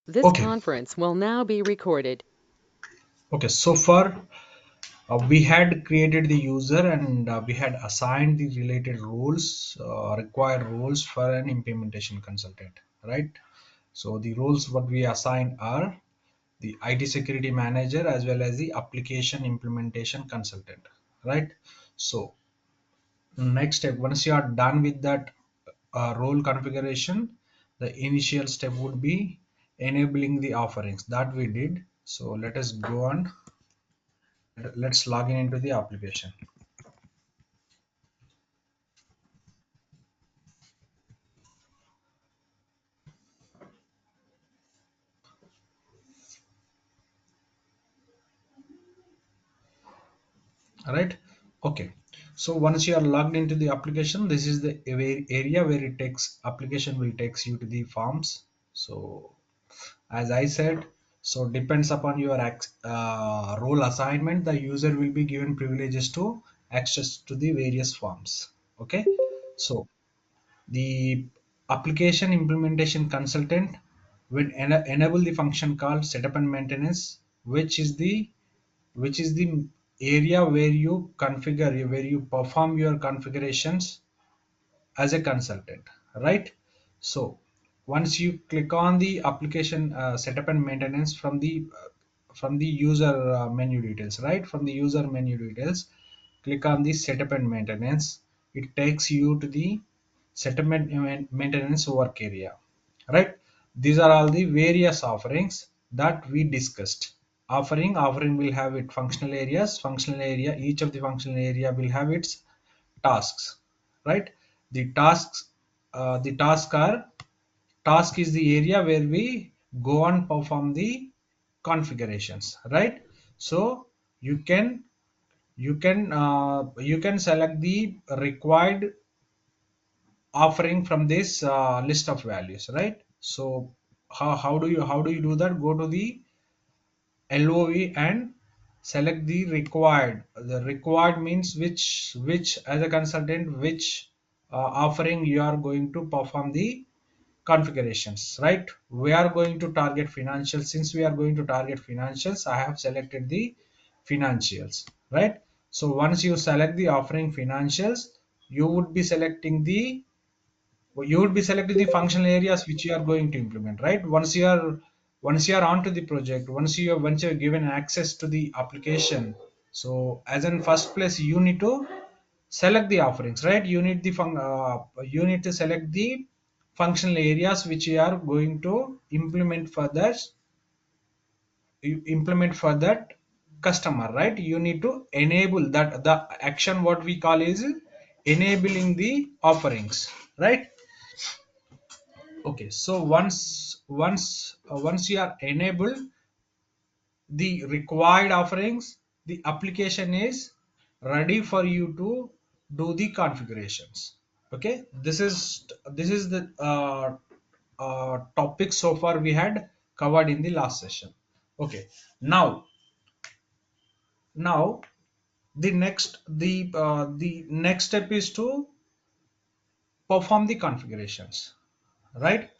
This Okay, conference will now be recorded. okay. So far, we had created the user and we had assigned the related roles, required roles for an implementation consultant, right? So the roles what we assign are the IT security manager as well as the application implementation consultant, right? So next step, once you are done with that role configuration, the initial step would be enabling the offerings that we did. So let us go on. Let's log in into the application. All right. Okay. So once you are logged into the application, this is the area where it takes application will takes you to the forms. So as I said, so depends upon your role assignment, the user will be given privileges to access to the various forms. Okay. So the application implementation consultant will enable the function called setup and maintenance, which is the area where you configure, where you perform your configurations as a consultant, right? So once you click on the application setup and maintenance from the user menu details, right? From the user menu details, click on the setup and maintenance. It takes you to the setup and maintenance work area, right? These are all the various offerings that we discussed. Offering will have its functional areas. Functional area, each of the functional area will have its tasks, right? The tasks, the task is the area where we go and perform the configurations, right? So you can you can select the required offering from this list of values, right? So how do you do that? Go to the LOV and select the required. The required means which as a consultant, which offering you are going to perform the configurations, right? We are going to target financials. Since we are going to target financials, I have selected the financials, right? So once you select the offering financials, you would be selecting the you would be selecting the functional areas which you are going to implement, right? Once you are onto the project, once you're given access to the application, so as in first place you need to select the offerings, right? You need to select the functional areas which you are going to implement for that customer, right? You need to enable that. The action what we call is enabling the offerings, right? Okay, so once you are enabled the required offerings, the application is ready for you to do the configurations. Okay, this is the topic so far we had covered in the last session. Okay, now the next step is to perform the configurations, right?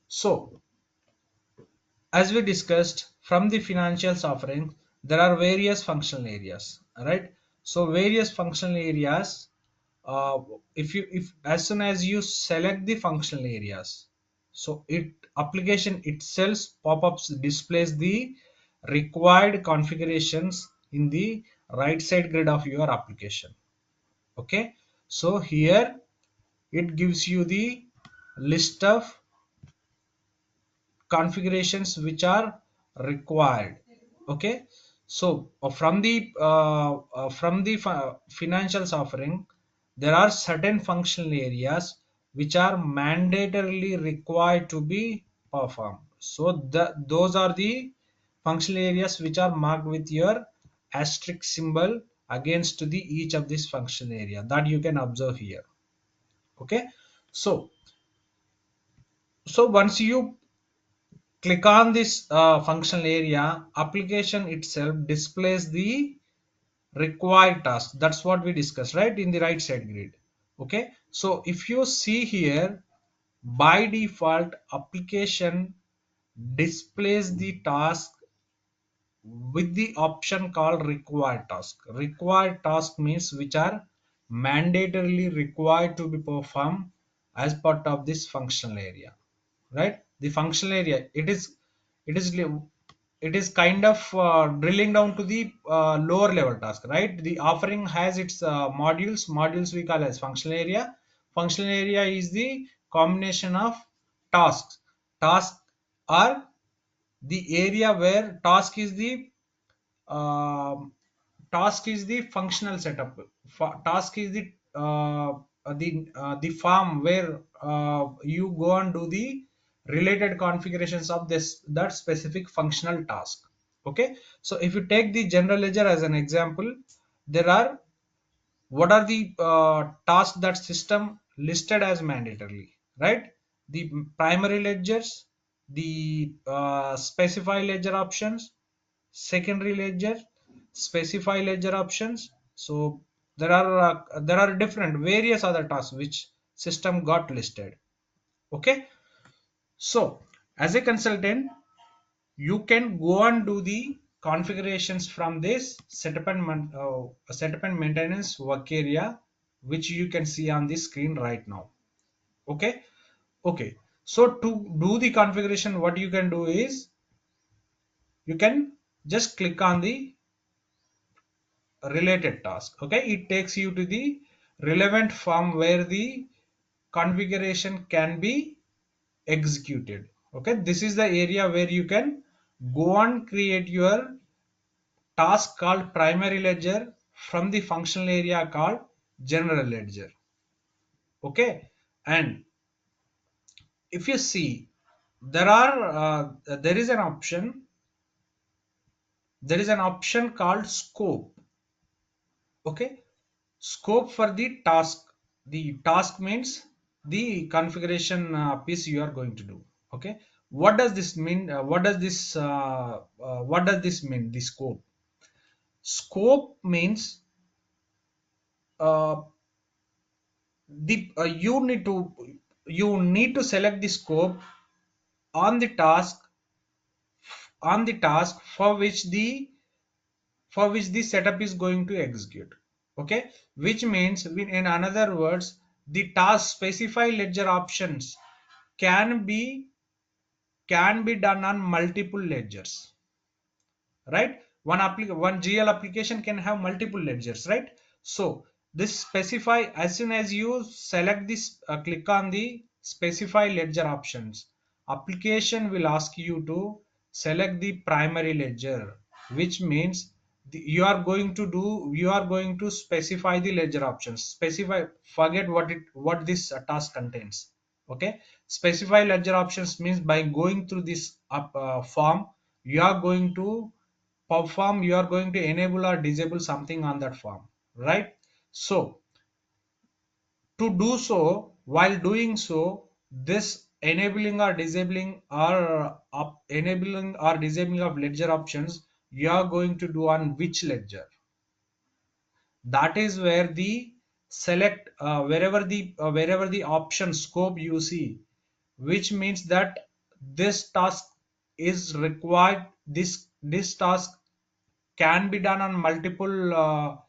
So as we discussed from the financials offering, there are various functional areas, right? So various functional areas, uh, if as soon as you select the functional areas, so it application itself pop-ups displays the required configurations in the right side grid of your application. Okay, so here it gives you the list of configurations which are required. Okay, so from the financials offering, there are certain functional areas which are mandatorily required to be performed. So those are the functional areas which are marked with your asterisk symbol against to the each of this function area that you can observe here. Okay, so once you click on this functional area, application itself displays the required task. That's what we discussed, right, in the right side grid. Okay, so if you see here, by default application displays the task with the option called required task. Required task means which are mandatorily required to be performed as part of this functional area, right? The functional area, it is it is kind of drilling down to the lower level task, right? The offering has its modules we call as functional area. Functional area is the combination of tasks. Tasks are the area where um, task is the functional setup. Task is the farm where you go and do the related configurations of this that specific functional task. Okay, so if you take the general ledger as an example, there are what are the tasks that system listed as mandatorily, right? The primary ledgers, the specify ledger options, secondary ledger, specify ledger options. So there are different various other tasks which system got listed. Okay, so as a consultant, you can go and do the configurations from this setup and maintenance work area, which you can see on the screen right now. Okay, okay. So to do the configuration, what you can do is you can just click on the related task. Okay, it takes you to the relevant form where the configuration can be executed. Okay, this is the area where you can go and create your task called primary ledger from the functional area called general ledger. Okay, and if you see, there is an option, called scope. Okay, scope for the task. The task means the configuration piece you are going to do. Okay, what does this mean? What does this mean? The scope. Scope means uh, the you need to select the scope on the task for which the setup is going to execute. Okay, which means in another words, the task specify ledger options can be done on multiple ledgers, right? One GL application can have multiple ledgers, right? So this specify, as soon as you select this, click on the specify ledger options, application will ask you to select the primary ledger, which means you are going to specify the ledger options. Specify, forget what this task contains. Okay, specify ledger options means by going through this form, you are going to perform, you are going to enable or disable something on that form, right? So to do so, while doing so, this enabling or disabling of ledger options, you are going to do on which ledger. That is where the select wherever the option scope you see, which means that this task is required, this task can be done on multiple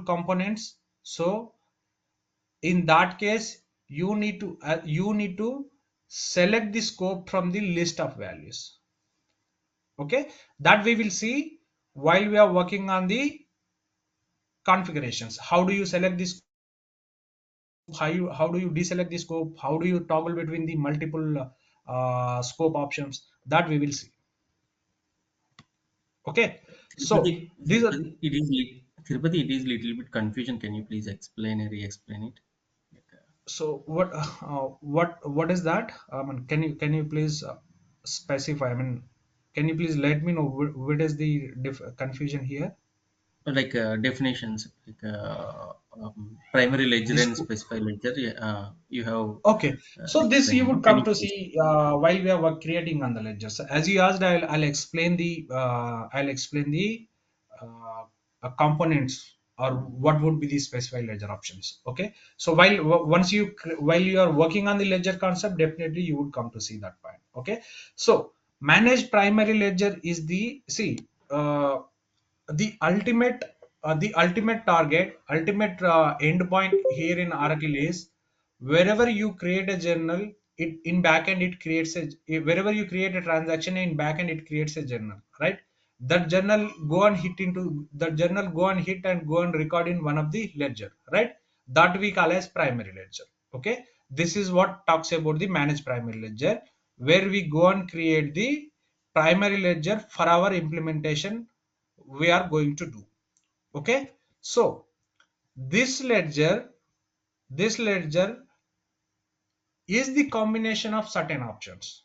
components. So in that case, you need to select the scope from the list of values. Okay, that we will see while we are working on the configurations. How do you select this? How do you deselect the scope? How do you toggle between the multiple scope options? That we will see. Okay, Tirupati, so these are Tirupati, Tirupati, it is little bit confusion. Can you please explain and re-explain it? Like, so what is that? Can you please specify? I mean, can you please let me know what is the confusion here? definitions, primary ledger This and specify ledger. Yeah, you have okay. So this you explained. No? would Can come you to please? see while we are creating on the ledger. So as you asked, I'll explain the components or what would be the specified ledger options. Okay. So once while you are working on the ledger concept, definitely you would come to see that point. Okay, so manage primary ledger is the, see, the ultimate target, ultimate endpoint here in Oracle is, wherever you create a journal, it in backend it creates a, wherever you create a transaction in backend it creates a journal, right? That journal go and hit into the journal, go and hit and go and record in one of the ledger, right? That we call as primary ledger. Okay, this is what talks about the managed primary ledger, where we go and create the primary ledger for our implementation we are going to do. Okay, so this ledger, this ledger is the combination of certain options,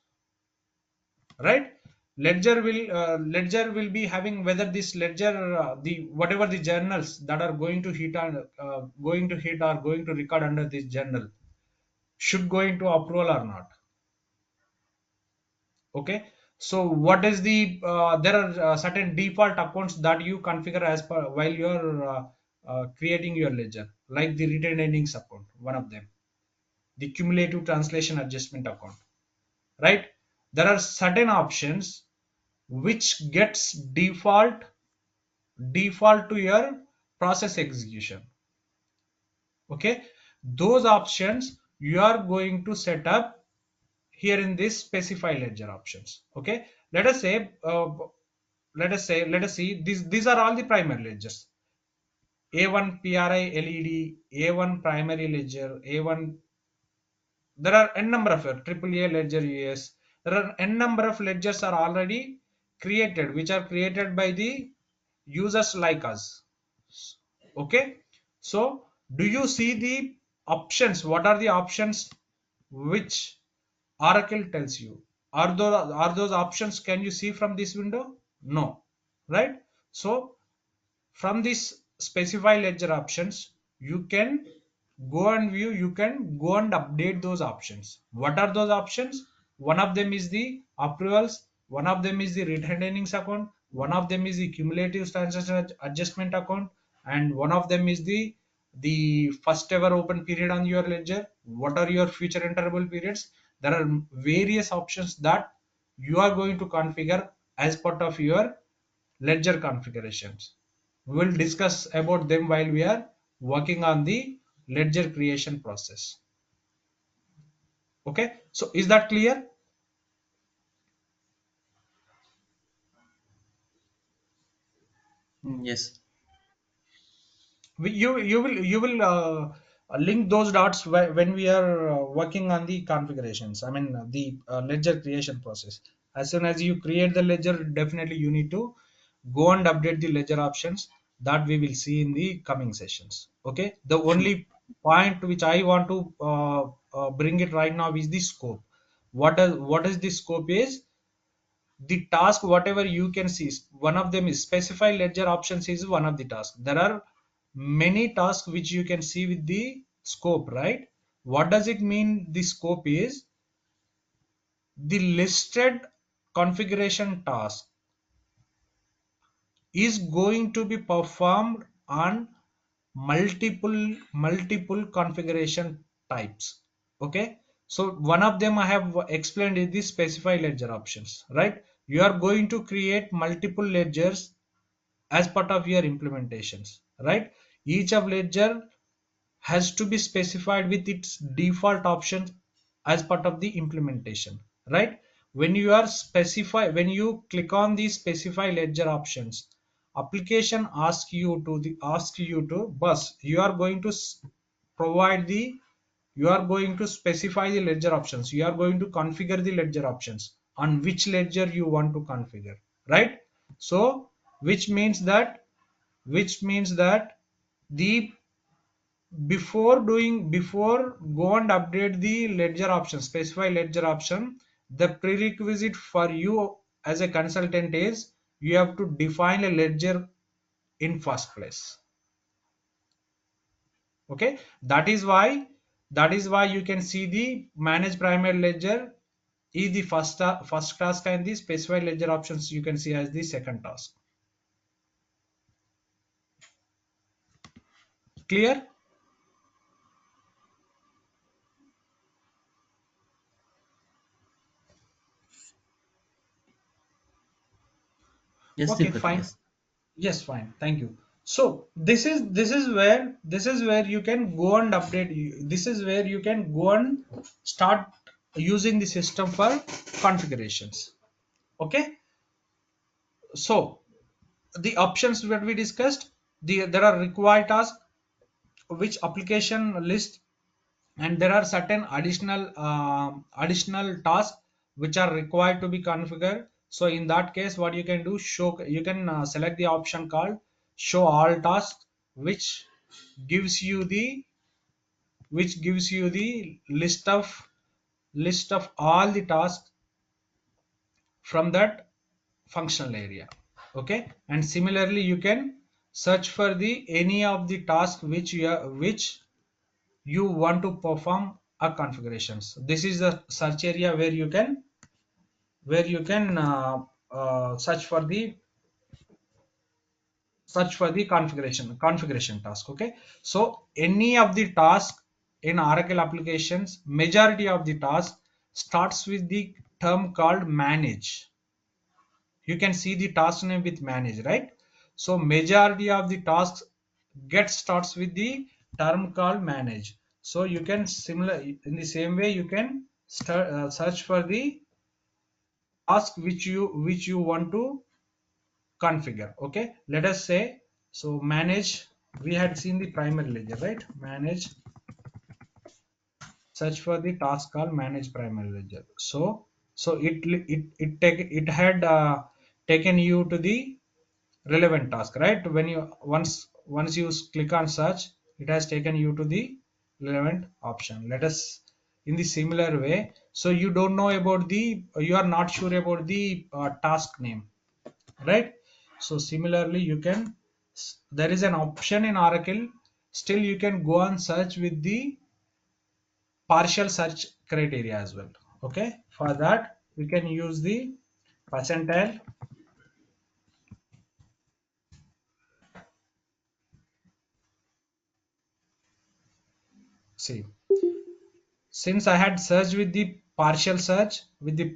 right? Ledger will be having whether this ledger, the whatever the journals that are going to hit and going to hit or going to record under this journal should go into approval or not. Okay, so what is the there are certain default accounts that you configure as per while you're creating your ledger, like the retained earnings account, one of them, the cumulative translation adjustment account, right? There are certain options which gets default to your process execution. Okay, those options you are going to set up here in this specify ledger options. Okay, let us say let us see these are all the primary ledgers: A1 PRI LED, A1 primary ledger, A1. There are n number of AAA ledger US. There are n number of ledgers are already created, which are created by the users like us. Okay, so do you see the options? What are the options which Oracle tells you? Are those options can you see from this window? No, right? So from this specify ledger options, you can go and view, you can go and update those options. What are those options? One of them is the approvals, one of them is the retained earnings account, one of them is the cumulative transaction adjustment account, and one of them is the first ever open period on your ledger. What are your future interval periods? There are various options that you are going to configure as part of your ledger configurations. We will discuss about them while we are working on the ledger creation process. Okay, so is that clear? Yes. You will link those dots when we are working on the configurations. I mean the ledger creation process. As soon as you create the ledger, definitely you need to go and update the ledger options that we will see in the coming sessions. Okay, the Sure. only point which I want to bring it right now is the scope. What is the scope is the task whatever you can see, one of them is specify ledger options is one of the tasks. There are many tasks which you can see with the scope, right? What does it mean? The scope is the listed configuration task is going to be performed on multiple configuration types. Okay, so one of them I have explained is the specify ledger options, right? You are going to create multiple ledgers as part of your implementations, right? Each of ledger has to be specified with its default options as part of the implementation, right? When you are specify, when you click on the specify ledger options, application asks you to bus, you are going to provide the, you are going to specify the ledger options, you are going to configure the ledger options on which ledger you want to configure, right? So which means that the before go and update the ledger option, specify ledger option, the prerequisite for you as a consultant is you have to define a ledger in first place. Okay, that is why you can see the manage primary ledger is the first task, and the specify ledger options you can see as the second task. Clear? Yes, Okay, Tirupati, fine. yes. Yes, fine. Thank you. So this is where you can go and update. This is where you can go and start using the system for configurations. Okay. So the options that we discussed, there are required tasks, which application list, and there are certain additional tasks which are required to be configured. So in that case, what you can do, show, you can select the option called show all tasks, which gives you the list of all the tasks from that functional area. Okay, and similarly you can search for the any of the tasks which you want to perform a configurations. This is the search area where you can search for the configuration task. Okay, so any of the task in Oracle applications, majority of the task starts with the term called manage. You can see the task name with manage, right? So majority of the tasks get starts with the term called manage. So you can similar in the same way you can search for the task which you want to configure. Okay, let us say, so manage, we had seen the primary ledger, right? Manage, search for the task called manage primary ledger. So it had taken you to the relevant task, right? When you once you click on search, it has taken you to the relevant option. Let us in the similar way, so you don't know about the, you are not sure about the task name, right? So similarly you can, there is an option in Oracle, still you can go and search with the partial search criteria as well. Okay, for that you can use the percentile. See, since I had searched with the partial search with the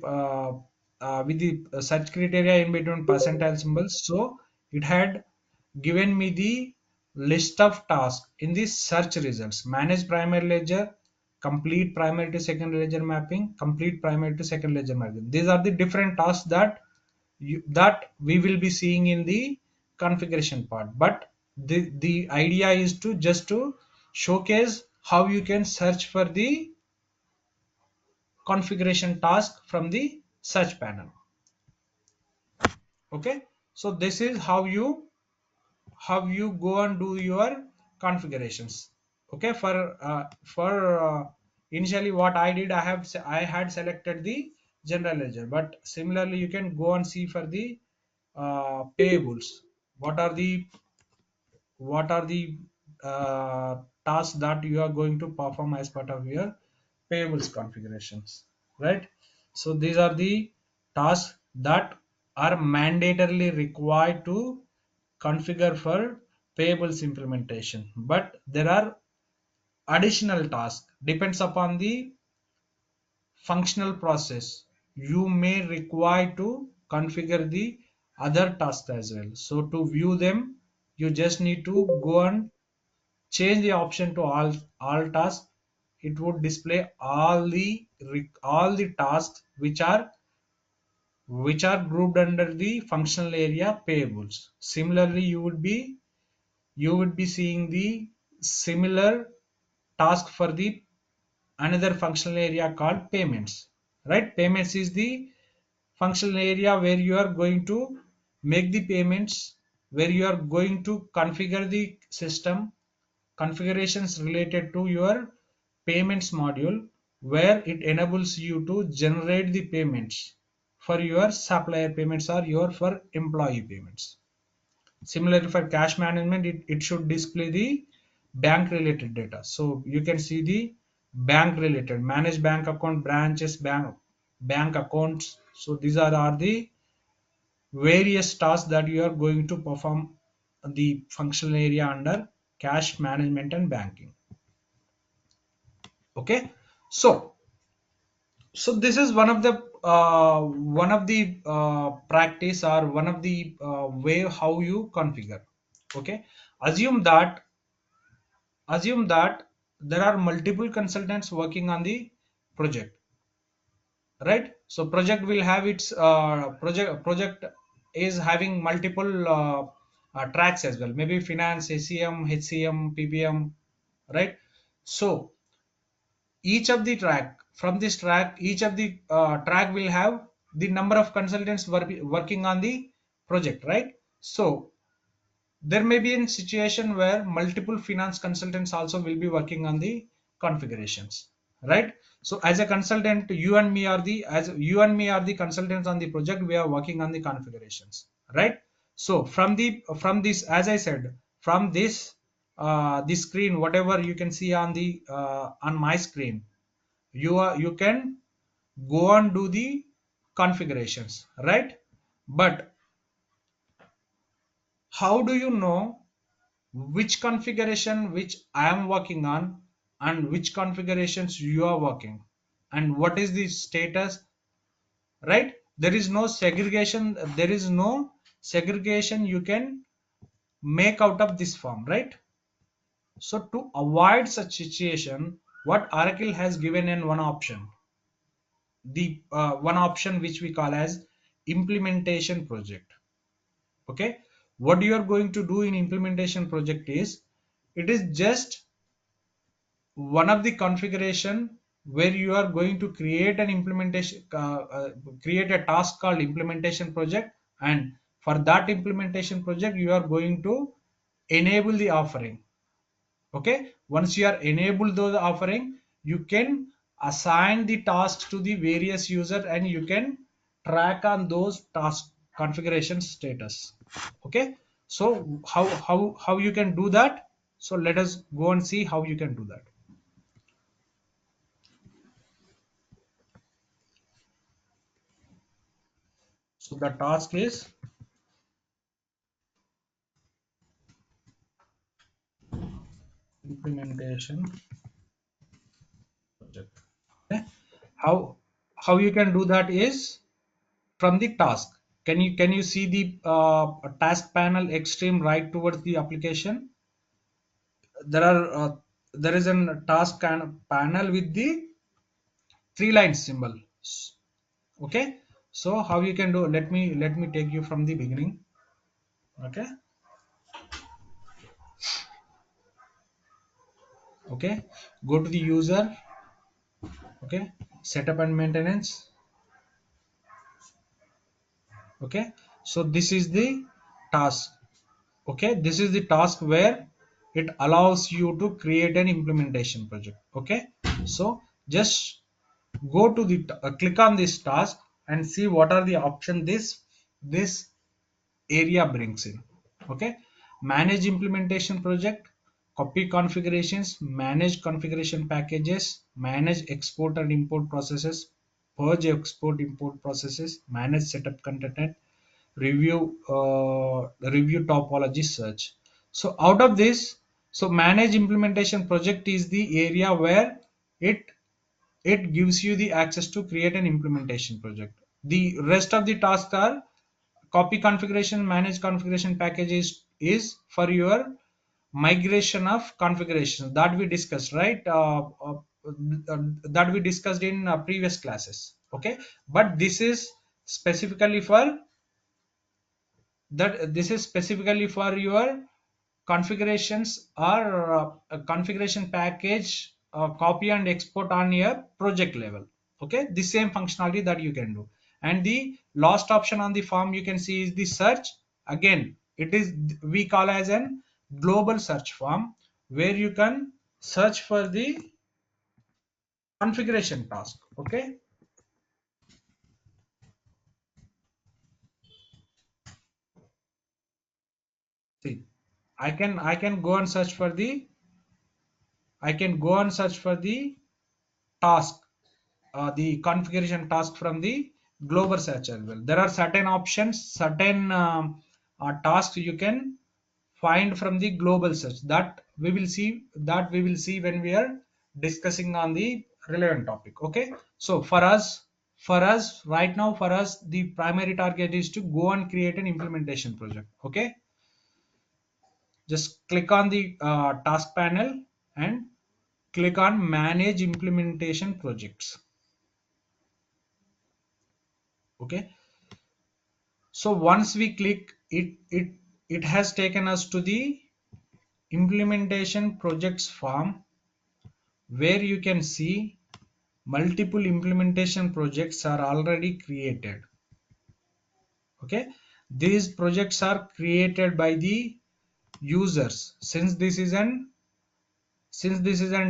search criteria in between percentile symbols, so it had given me the list of tasks in the search results: manage primary ledger, complete primary to secondary ledger mapping, complete primary to second ledger mapping. These are the different tasks that we will be seeing in the configuration part. But the idea is to just to showcase how you can search for the configuration task from the search panel. Okay, so this is how you go and do your configurations. Okay, for initially what I did, I had selected the general ledger, but similarly you can go and see for the payables, what are the what are the tasks that you are going to perform as part of your payables configurations, right? So these are the tasks that are mandatorily required to configure for payables implementation, but there are additional tasks depends upon the functional process. You may require to configure the other tasks as well. So to view them, you just need to go and change the option to all tasks. It would display all the tasks which are grouped under the functional area payables. Similarly, you would be seeing the similar task for the another functional area called payments, right? Payments is the functional area where you are going to make the payments, where you are going to configure the system configurations related to your payments module, where it enables you to generate the payments for your supplier payments or your for employee payments. Similarly, for cash management, it should display the bank related data. So you can see the bank related, manage bank account, branches, bank accounts. So these are the various tasks that you are going to perform the functional area under cash management and banking. Okay, so this is one of the one of the practice or one of the way how you configure. Okay, assume that assume that there are multiple consultants working on the project, right? So project will have its project is having multiple tracks as well, maybe finance, ACM, HCM, PPM, right? So each of the track from this track, each of the track will have the number of consultants working on the project, right? So there may be a situation where multiple finance consultants also will be working on the configurations, right? So as a consultant, you and me are the consultants on the project. We are working on the configurations, right? So from this, as I said, from this screen, whatever you can see on the on my screen, you can go and do the configurations, right? But how do you know which configuration which I am working on and which configurations you are working and what is the status, right? There is no segregation you can make out of this form, right? So to avoid such situation, what Oracle has given in one option, the one option which we call as implementation project. Okay, what you are going to do in implementation project is, it is just one of the configuration where you are going to create an implementation create a task called implementation project, and for that implementation project you are going to enable the offering. Okay, once you are enabled those offering, you can assign the tasks to the various user and you can track on those task configuration status. Okay, so how you can do that? So let us go and see how you can do that. So the task is implementation project. Okay. How you can do that is from the task. Can you see the task panel extreme right towards the application? There are there is a task panel with the three line symbol. Okay. So how you can do? Let me take you from the beginning. Okay. Okay. Go to the user. Okay. Setup and maintenance. Okay, so this is the task. Okay, this is the task where it allows you to create an implementation project. Okay, so just go to the click on this task and see what are the options this area brings in. Okay, manage implementation project, copy configurations, manage configuration packages, manage export and import processes, purge export import processes, manage setup content, review topology search. So out of this, so manage implementation project is the area where it it gives you the access to create an implementation project. The rest of the tasks are copy configuration, manage configuration packages is for your migration of configuration that we discussed, right? That we discussed in previous classes. Okay, but this is specifically for your configurations or configuration package copy and export on your project level. Okay, the same functionality that you can do. And the last option on the form you can see is the search. Again, it is, we call as an global search form where you can search for the configuration task. Okay, see, I can go and search for the task, the configuration task from the global search as well. There are certain options, certain tasks you can find from the global search that we will see when we are discussing on the relevant topic. Okay, so for us, for us right now, for us the primary target is to go and create an implementation project. Okay, just click on the task panel and click on manage implementation projects. Okay, so once we click it has taken us to the implementation projects form, where you can see multiple implementation projects are already created. Okay, these projects are created by the users. Since this is an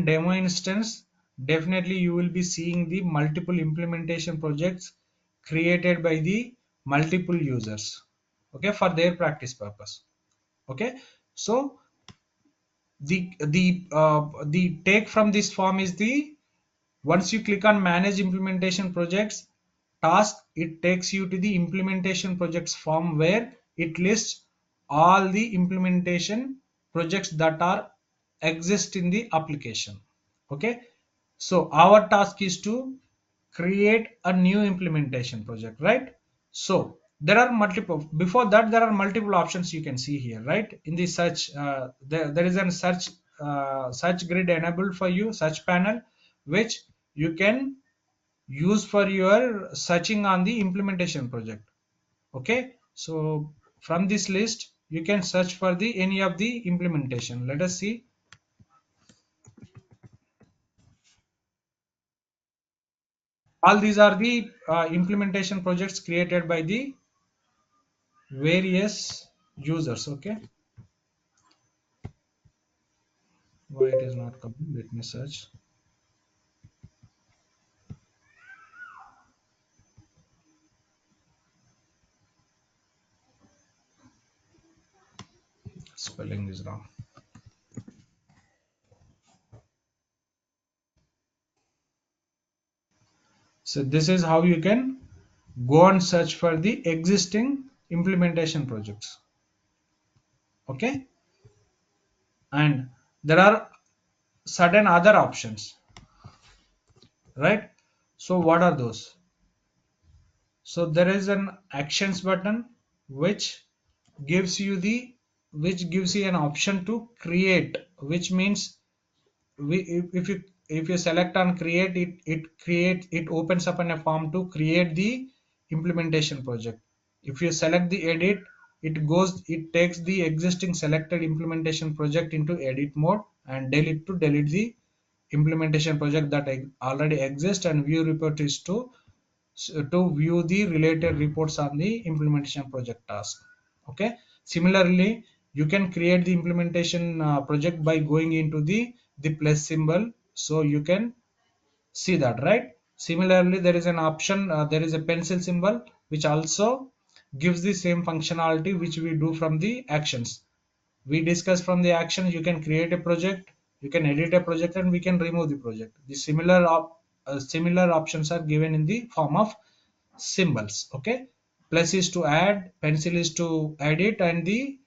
demo instance, definitely you will be seeing the multiple implementation projects created by the multiple users, okay, for their practice purpose. Okay, so the take from this form is the, once you click on manage implementation projects task, it takes you to the implementation projects form, where it lists all the implementation projects that are exist in the application. Okay, so our task is to create a new implementation project, right? So there are multiple, before that there are multiple options you can see here, right? In the search, there is a search grid enabled for you, search panel, which you can use for your searching on the implementation project. Okay, so from this list you can search for the any of the implementation. Let us see. All these are the implementation projects created by the various users. Okay, why it is not coming, let me search. Spelling is wrong. So this is how you can go and search for the existing implementation projects. Okay, and there are certain other options, right? So what are those? So there is an actions button which gives you the, which gives you an option to create, which means if you select on create, it opens up in a form to create the implementation project. If you select the edit, it takes the existing selected implementation project into edit mode and delete the implementation project that already exists, and view report is to view the related reports on the implementation project task. Okay, similarly you can create the implementation project by going into the plus symbol, so you can see that, right? Similarly there is an option, there is a pencil symbol which also gives the same functionality which we do from the actions. We discuss from the actions, you can create a project, you can edit a project, and we can remove the project. The similar options are given in the form of symbols. Okay, plus is to add, pencil is to edit, and the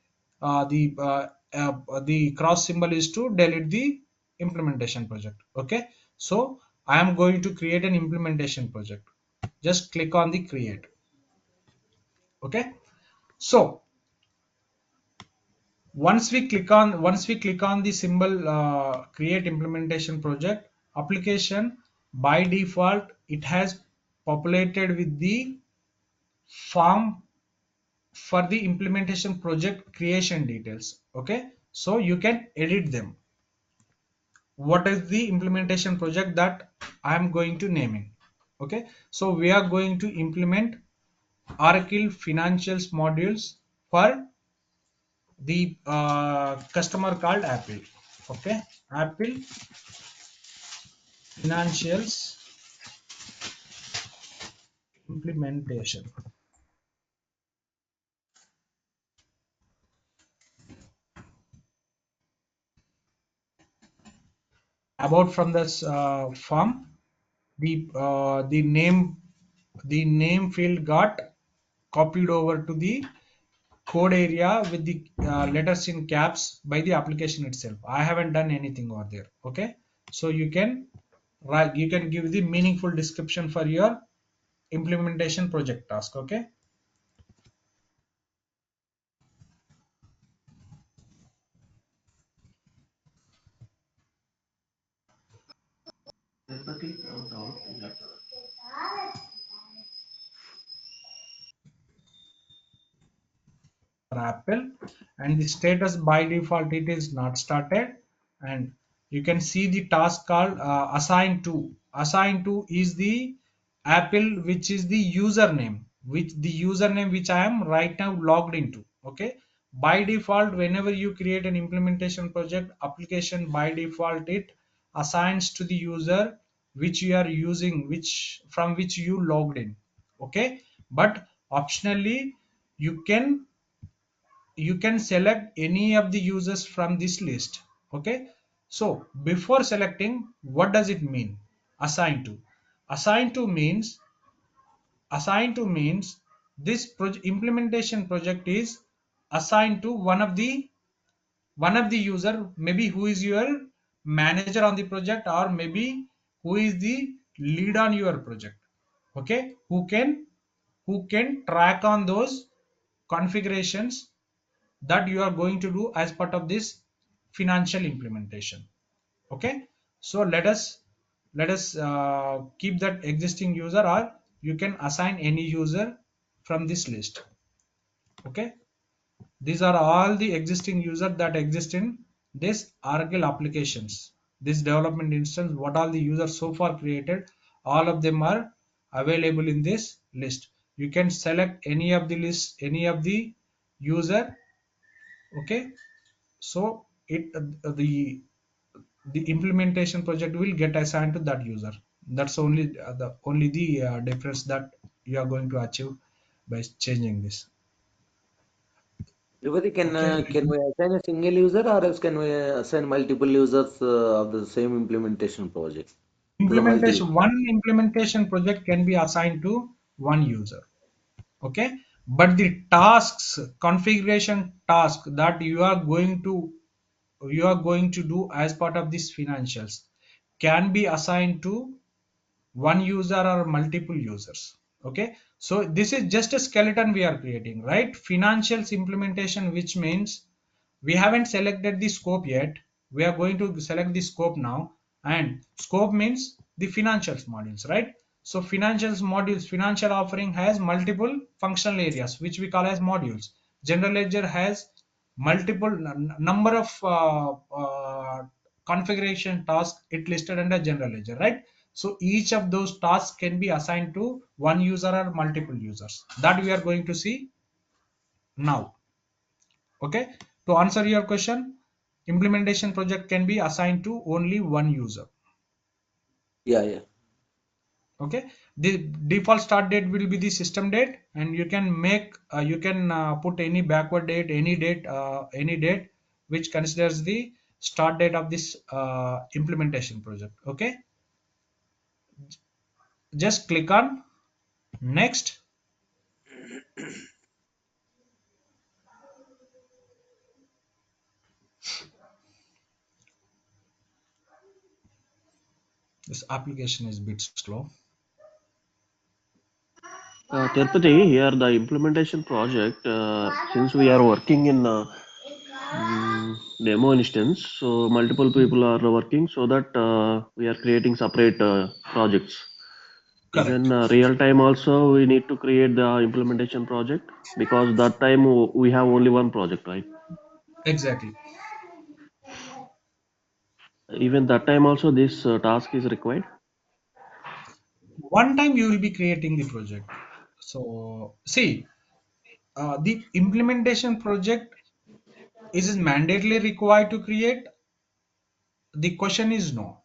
cross symbol is to delete the implementation project. Okay, so I am going to create an implementation project. Just click on the create. Okay, so once we click on the symbol create implementation project, application by default it has populated with the form for the implementation project creation details. Okay, so you can edit them. What is the implementation project that I am going to name in? Okay, so we are going to implement Oracle financials modules for the customer called Apple. Okay, Apple financials implementation. About from this form, the name field got copied over to the code area with the letters in caps by the application itself. I haven't done anything over there. Okay, so you can write, you can give the meaningful description for your implementation project task. Okay. Apple, and the status by default it is not started, and you can see the task called assign to. Assign to is the Apple, which is the username, which I am right now logged into. Okay. By default, whenever you create an implementation project application, by default it assigns to the user which you are using, which you logged in. Okay. But optionally, you can you can select any of the users from this list. Okay. So before selecting, what does it mean? Assign to. Assign to means this implementation project is assigned to one of the user, maybe who is your manager on the project, or maybe who is the lead on your project. Okay. Who can track on those configurations that you are going to do as part of this financial implementation. Okay. So let us keep that existing user, or you can assign any user from this list. Okay. These are all the existing users that exist in this Oracle applications, this development instance. What all the users so far created, all of them are available in this list. You can select any of the list, any of the user. Okay. So the implementation project will get assigned to that user. That's only the difference that you are going to achieve by changing this. Tripati, Okay. can we assign a single user or else can we assign multiple users of the same implementation project to the multi? Implementation project can be assigned to one user. Okay. But the tasks, configuration task that you are going to do as part of these financials can be assigned to one user or multiple users. Okay. So this is just a skeleton we are creating, right? Financials implementation, which means we haven't selected the scope yet. We are going to select the scope now, and scope means the financials modules, right? So financials modules, financial offering has multiple functional areas which we call as modules. General ledger has multiple number of configuration tasks it listed under general ledger, right? So each of those tasks can be assigned to one user or multiple users, that we are going to see now. Okay. To answer your question, implementation project can be assigned to only one user. Yeah, yeah. Okay. The default start date will be the system date, and you can put any backward date, any date which considers the start date of this implementation project. Okay. Just click on next. This application is a bit slow. Tirupati, here the implementation project, since we are working in demo instance, so multiple people are working, so that we are creating separate projects. Correct. Even real time also we need to create the implementation project, because that time we have only one project, right? Exactly. Even that time also this task is required. One time you will be creating the project. So see, the implementation project is mandatorily required to create. The question is no.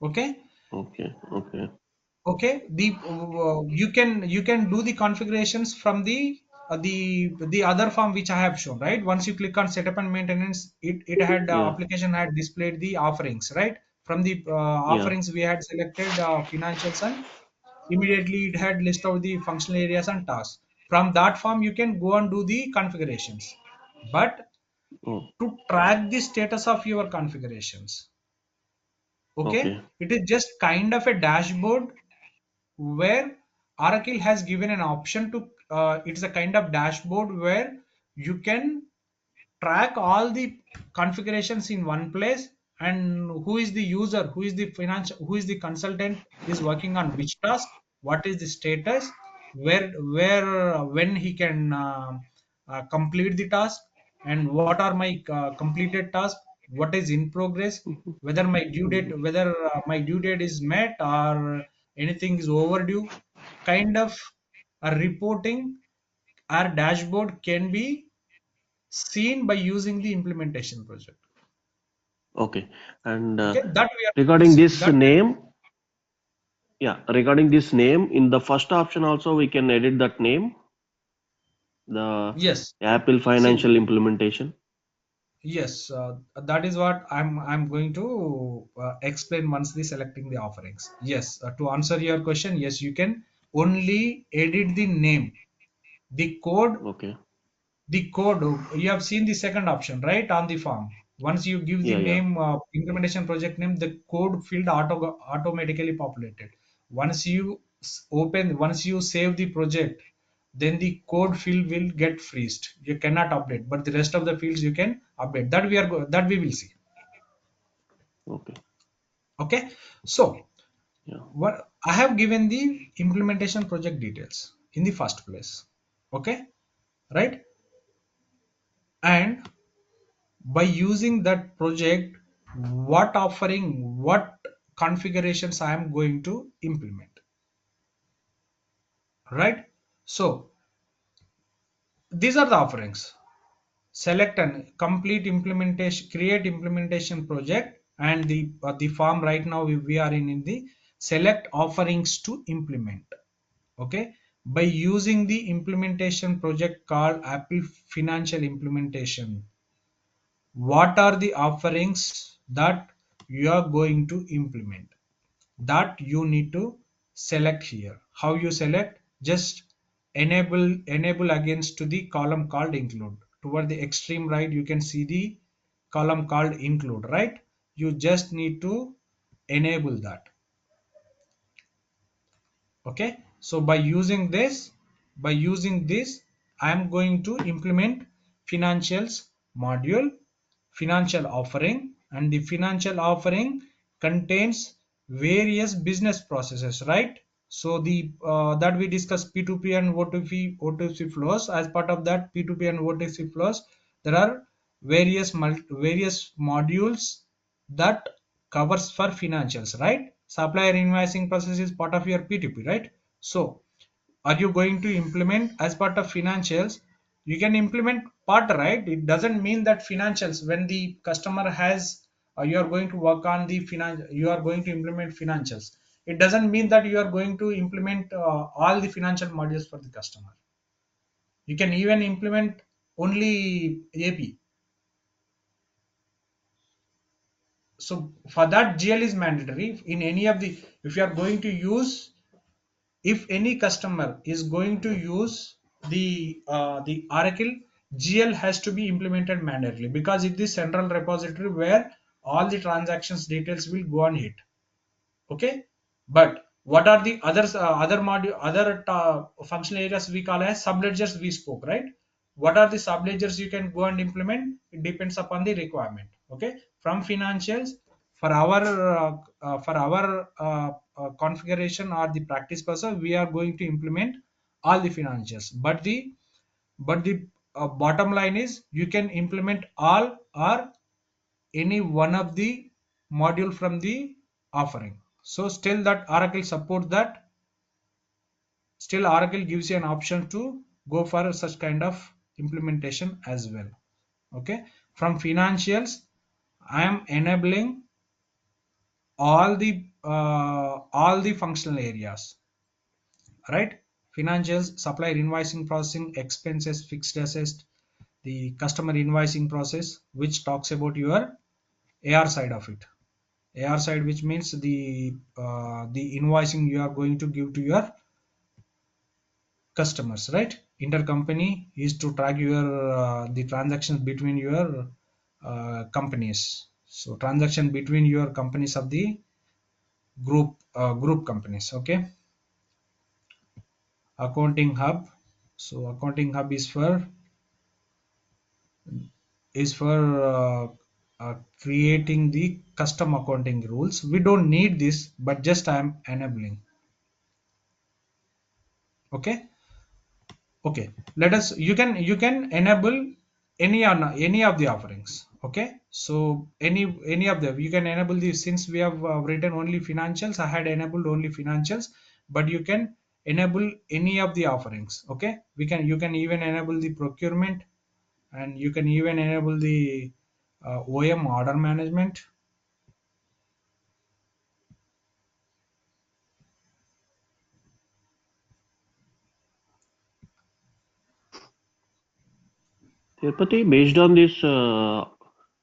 Okay. Okay, okay, Okay. You can do the configurations from the other form which I have shown, right? Once you click on setup and maintenance, it had yeah, application had displayed the offerings, right? From the yeah, offerings we had selected financials, and immediately it had list of the functional areas and tasks. From that form you can go and do the configurations. But oh, to track the status of your configurations, okay, okay, it is just kind of a dashboard where Oracle has given an option to it's a kind of dashboard where you can track all the configurations in one place, and who is the user, who is the financial, who is the consultant is working on which task, what is the status, where when he can complete the task, and what are my completed tasks, what is in progress, Mhm. whether my due date, Mhm. whether my due date is met or anything is overdue. Kind of a reporting or dashboard can be seen by using the implementation project. Okay. And Okay, that we are going to regarding see this that. name, yeah, regarding this name, in the first option also we can edit that name, the Yes, Apple see, Financial Implementation. yes, that is what I'm going to explain once the selecting the offerings. Yes, to answer your question, yes, you can only edit the name, the code. Okay. The code, you have seen the second option, right, on the form. Once you give the Yeah, yeah. name, implementation project name, the code field automatically populated. Once you once you save the project, then the code field will get freezed. You cannot update, but the rest of the fields you can update. That that we will see. Okay. Okay, so Yeah. what I have given the implementation project details in the first place. Okay, right, and by using that project, what offering, what configurations I am going to implement, right? So these are the offerings. Select and complete implementation, create implementation project, and the form right now we are in the select offerings to implement. Okay, by using the implementation project called Apple Financial Implementation, what are the offerings that you are going to implement, that you need to select here. How you select? Just enable against to the column called include. Toward the extreme right you can see the column called include, right? You just need to enable that. Okay, so by using this I am going to implement financials module, financial offering, and the financial offering contains various business processes, right? So the that we discussed P2P and O2C flows. As part of that P2P and O2C flows, there are various modules that covers for financials, right? Supplier invoicing process is part of your P2P, right? So are you going to implement as part of financials? You can implement part, right? It doesn't mean that financials, when the customer has you are going to work on the you are going to implement financials, it doesn't mean that you are going to implement all the financial modules for the customer. You can even implement only AP. So for that GL is mandatory in any of the, if you are going to use, if any customer is going to use the Oracle, GL has to be implemented manually because it is central repository where all the transactions details will go on it. Okay, but what are the others, other module, other functional areas we call as subledgers we spoke, right? What are the subledgers you can go and implement? It depends upon the requirement. Okay, from financials, for our configuration or the practice purpose, we are going to implement all the financials, but the bottom line is you can implement all or any one of the module from the offering. So still that Oracle support that, still Oracle gives you an option to go for such kind of implementation as well. Okay, from financials I am enabling all the functional areas, right? Financials, supplier invoicing processing, expenses, fixed assets, the customer invoicing process, which talks about your AR side of it. AR side, which means the invoicing you are going to give to your customers, right? Intercompany is to track your the transactions between your companies. So transaction between your companies of the group companies. Okay, accounting hub. So accounting hub is for creating the custom accounting rules. We don't need this, but just I am enabling. Okay. Okay, let us, you can enable any of the offerings. Okay, so any of them you can enable these. Since we have written only financials, I had enabled only financials, but you can enable any of the offerings. Okay, you can even enable the procurement, and you can even enable the OM order management. Tirupati, based on this,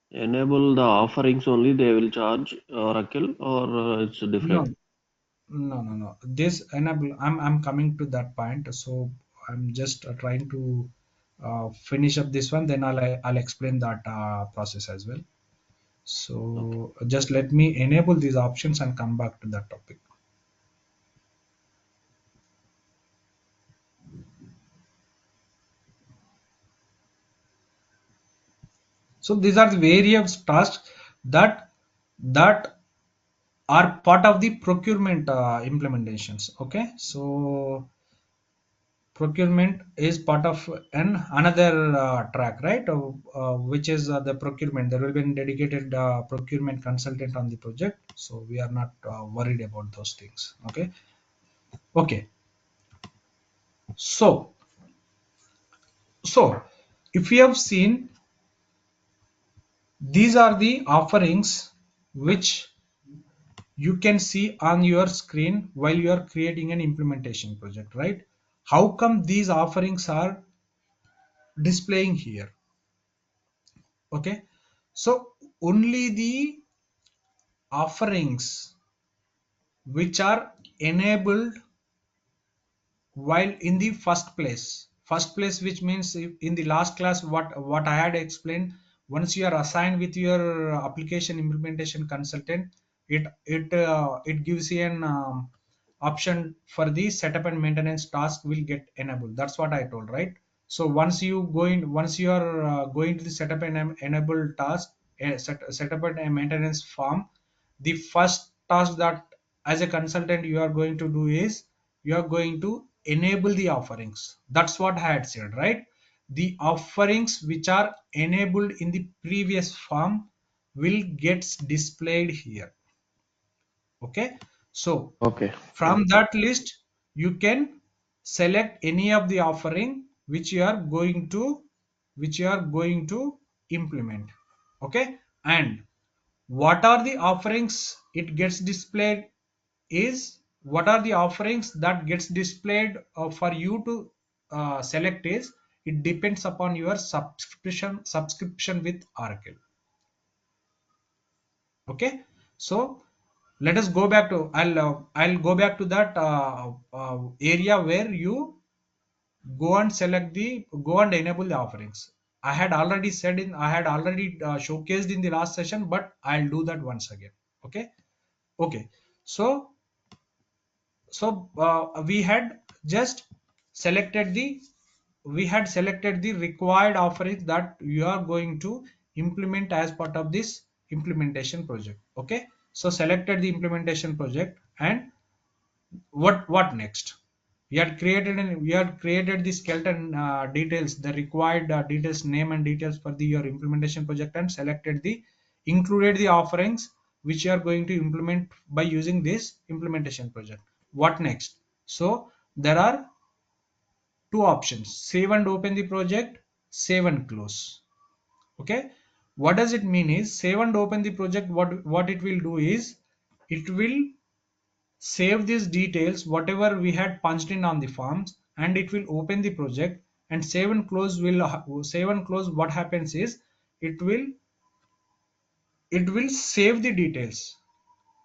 enable the offerings only, they will charge Oracle, or it's No, different? no. This enable. I'm coming to that point. So I'm just trying to finish up this one. Then I'll explain that process as well. Okay. So just let me enable these options and come back to that topic. So these are the various tasks that are part of the procurement implementations. Okay, so procurement is part of an another track, right? Which is the procurement. There will be a dedicated procurement consultant on the project, so we are not worried about those things. Okay. Okay, so so if you have seen, these are the offerings which you can see on your screen while you are creating an implementation project, right? How come these offerings are displaying here? Okay, so only the offerings which are enabled while in the first place, which means in the last class, what I had explained, once you are assigned with your application implementation consultant, it gives you an option for the setup and maintenance task will get enabled. That's what I told, right? So once you are going to the setup and enable task, setup and maintenance form, the first task that as a consultant you are going to do is you are going to enable the offerings. That's what I had said, right? The offerings which are enabled in the previous form will get displayed here. Okay, so Okay. from that list you can select any of the offering which you are going to implement. Okay, and what are the offerings it gets displayed is what are the offerings that gets displayed for you to select is it depends upon your subscription with Oracle. Okay, so let us go back to I'll go back to that area where you go and enable the offerings. I had already showcased in the last session, but I'll do that once again. Okay. Okay, so we had just selected the required offerings that you are going to implement as part of this implementation project. Okay, so selected the implementation project, and what next? We had created the skeleton details, the required details, name and details for your implementation project, and selected the included the offerings which you are going to implement by using this implementation project. What next? So there are two options: save and open the project, save and close. Okay, what does it mean is save and open the project. What it will do is it will save these details whatever we had punched in on the forms, and it will open the project. And save and close, what happens is it will save the details.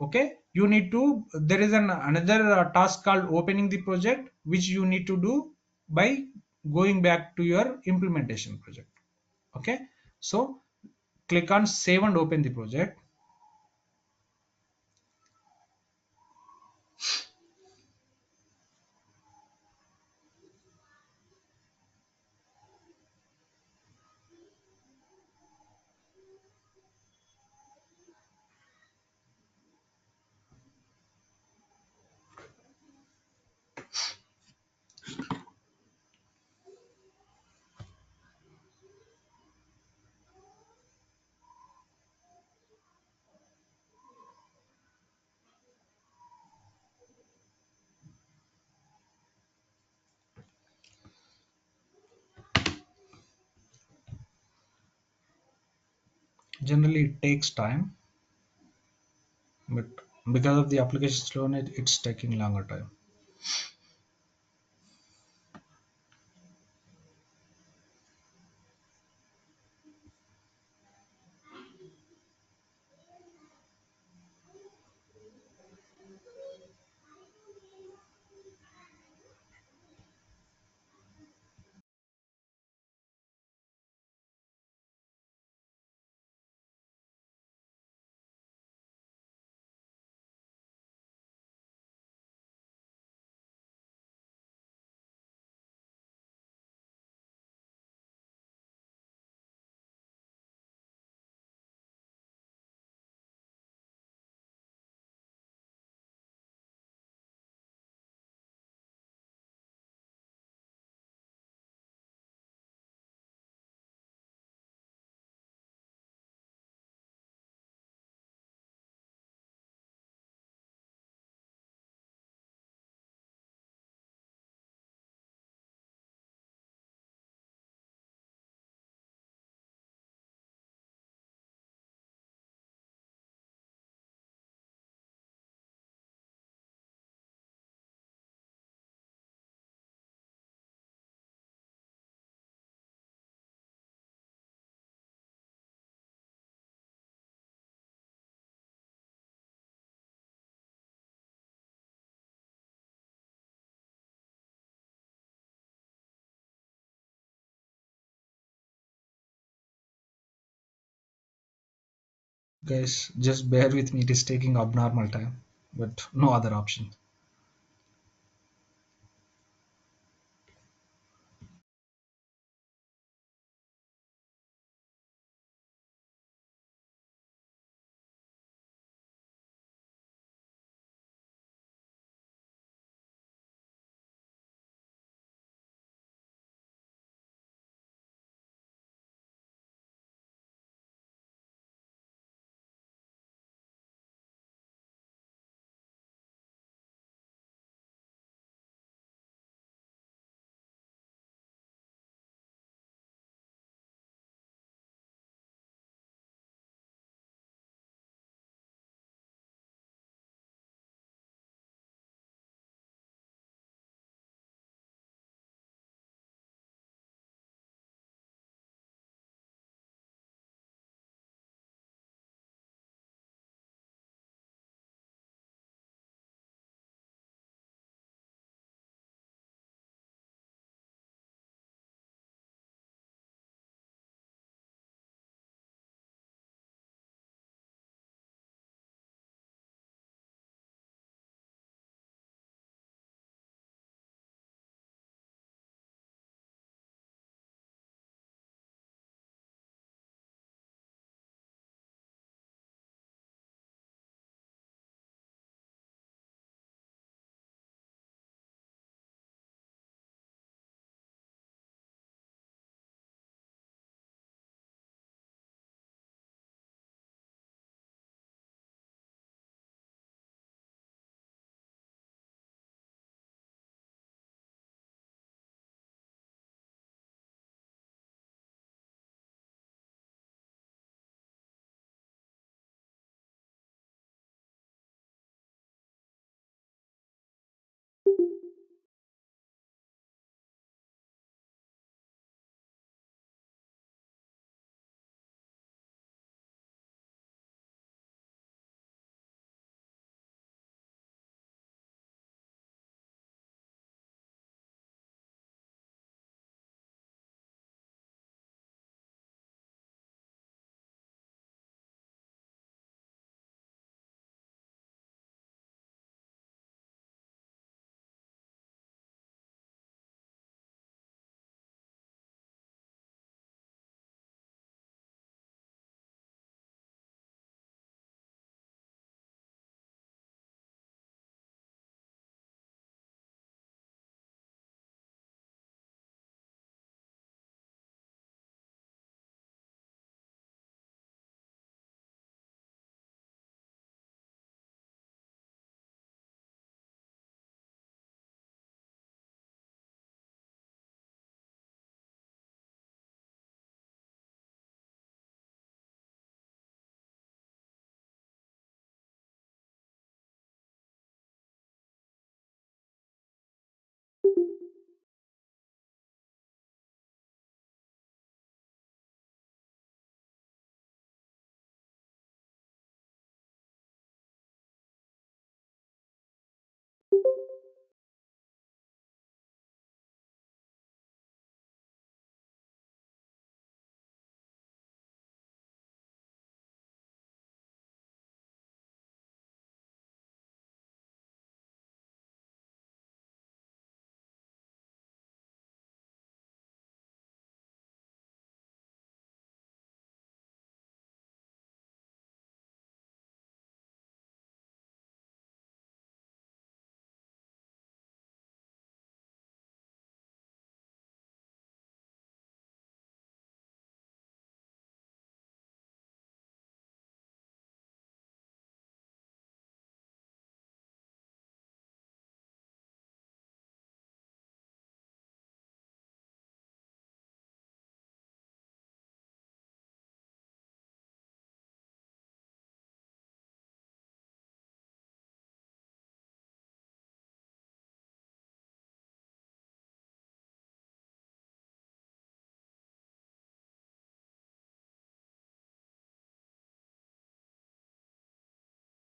Okay, you need to there is another task called opening the project, which you need to do by going back to your implementation project. Okay, so click on save and open the project. Generally it takes time, but because of the application slowness, it's taking longer time. Guys, just bear with me, it is taking abnormal time, but no other option.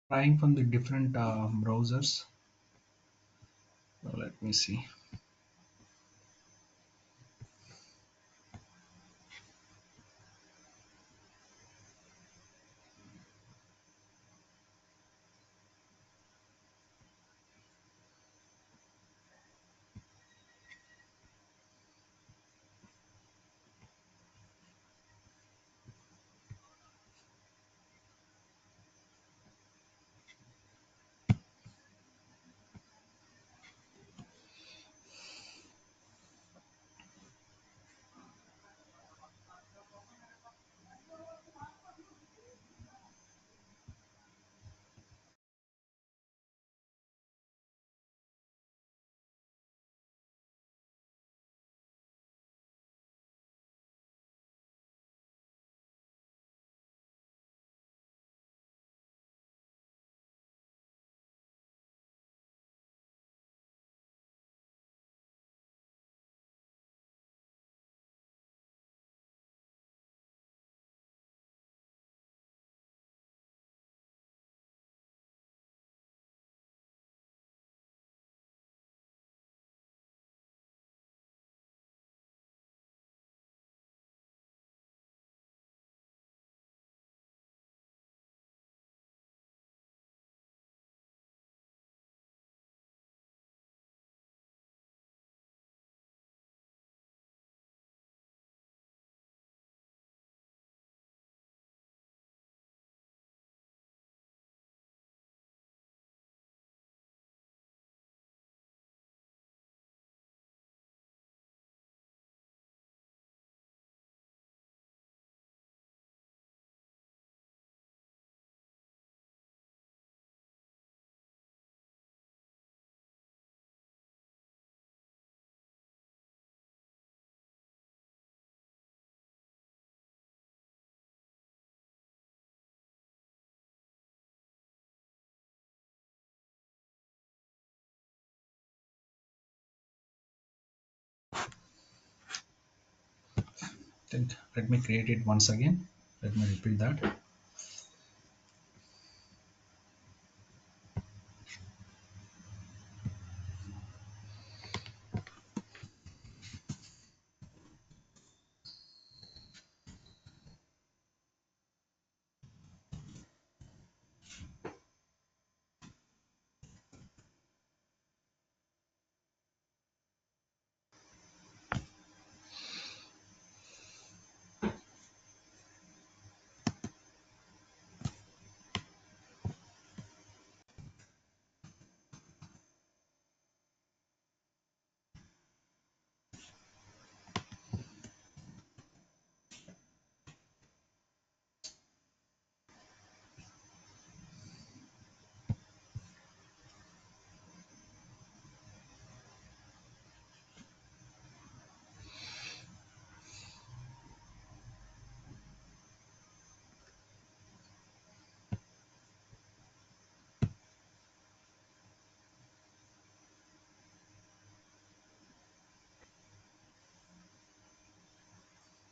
trying from the different browsers. So let me see. Then let me create it once again. Let me repeat that.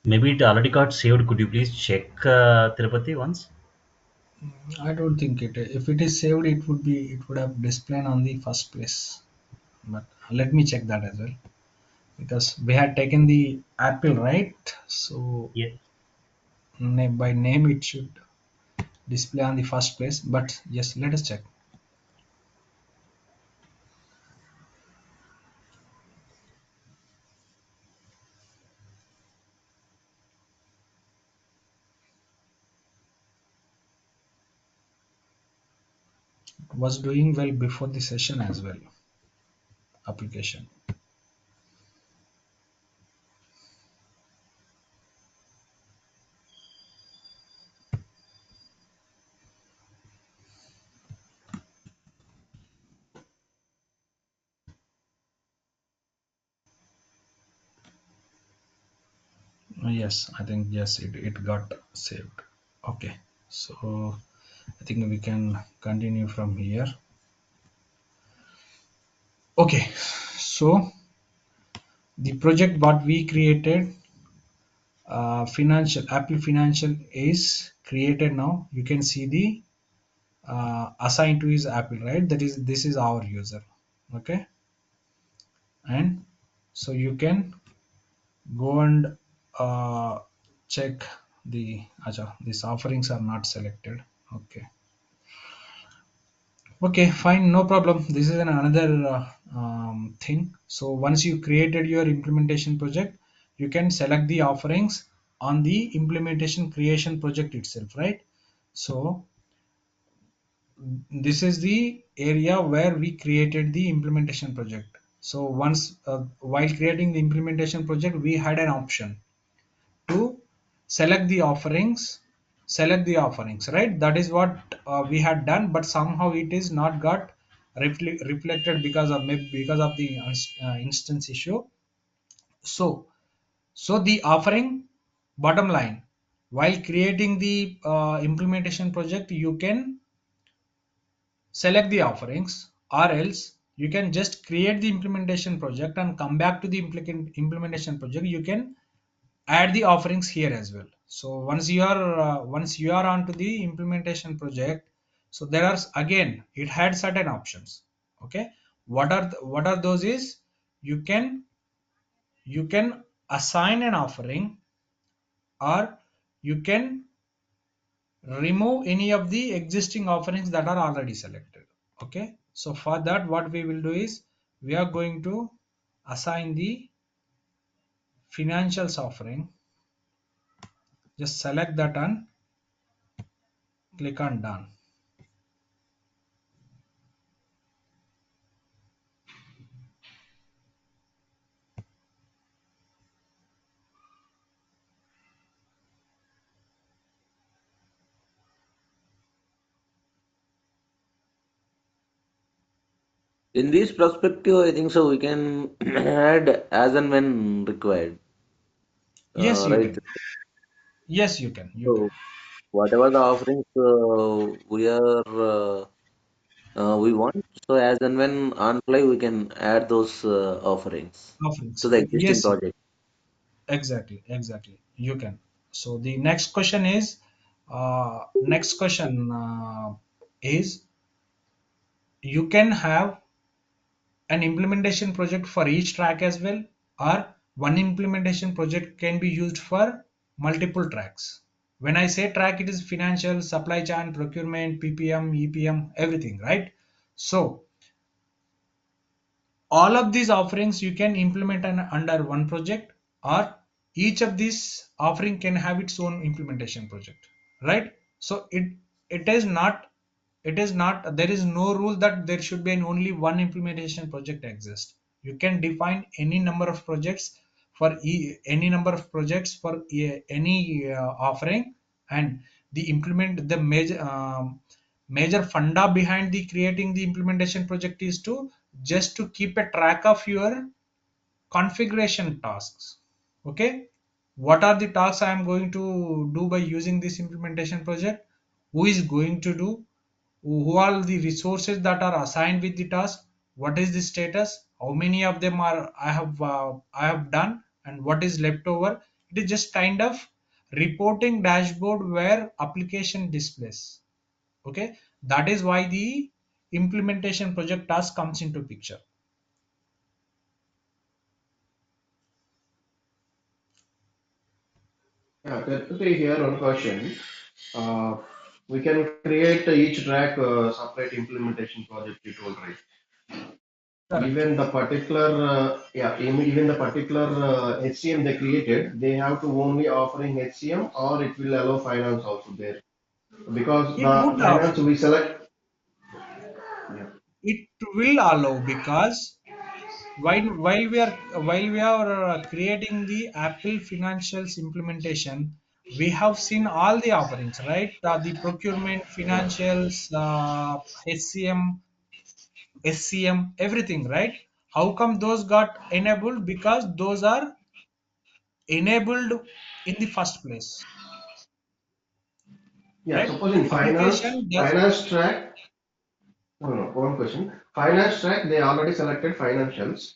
Maybe it already got saved. Could you please check Tirupati once? I don't think it. If it is saved, it would have displayed on the first place. But let me check that as well, because we had taken the apple, right? So Yeah. by name it should display on the first place. But yes, let us check. It was doing well before the session as well. Application. Yes, I think yes, it got saved. Okay, so I think we can continue from here. Okay, so the project what we created, financial Apple Financial is created now. You can see the assigned to his Apple, right? That is, this is our user. Okay, and so you can go and check the acha, these offerings are not selected. Okay. Okay, fine, no problem. This is another thing. So once you created your implementation project, you can select the offerings on the implementation creation project itself, right? So this is the area where we created the implementation project. So once while creating the implementation project, we had an option to select the offerings, right? That is what we had done, but somehow it is not got reflected because of maybe because of the instance issue. So so the offering, bottom line, while creating the implementation project, you can select the offerings, or else you can just create the implementation project and come back to the implementation project. You can add the offerings here as well. So once you are onto the implementation project, so there are, again, it had certain options. Okay, what are those is, you can assign an offering, or you can remove any of the existing offerings that are already selected. Okay, so for that, what we will do is, we are going to assign the financials offering. Just select that and click on done. In this perspective, I think so we can add as and when required, Yes, you right? can. Yes, you can. You can. So whatever the offerings we want, so as and when on fly we can add those offerings to Offerings. the existing Yes, project. exactly, exactly. You can. So the next question is, next question is, you can have an implementation project for each track as well, or one implementation project can be used for multiple tracks. When I say track, it is financial, supply chain, procurement, PPM, EPM, everything, right? So all of these offerings you can implement under one project, or each of these offering can have its own implementation project, right? So it is not there is no rule that there should be only one implementation project exist. You can define any number of projects for any number of projects for any offering. And the major funda behind the creating the implementation project is to just to keep a track of your configuration tasks. Okay, what are the tasks I am going to do by using this implementation project, who is going to do, who are the resources that are assigned with the task, what is the status, how many of them are I have done, and what is left over. It is just kind of reporting dashboard where application displays. Okay, that is why the implementation project task comes into picture. Yeah, technically here one question. Uh, we can create each track separate implementation project you told, right? Correct. Even the particular, even the particular HCM they created, they have to only offering HCM or it will allow finance also there. Because It the would finance we select, yeah, it will allow, because while we are creating the Apple Financials implementation, we have seen all the offerings, right? The procurement, yeah. financials, HCM, SCM, everything, right? How come those got enabled? Because those are enabled in the first place, Yeah, right? suppose in Application does. finance track, no, no, one question. Finance track, they already selected financials.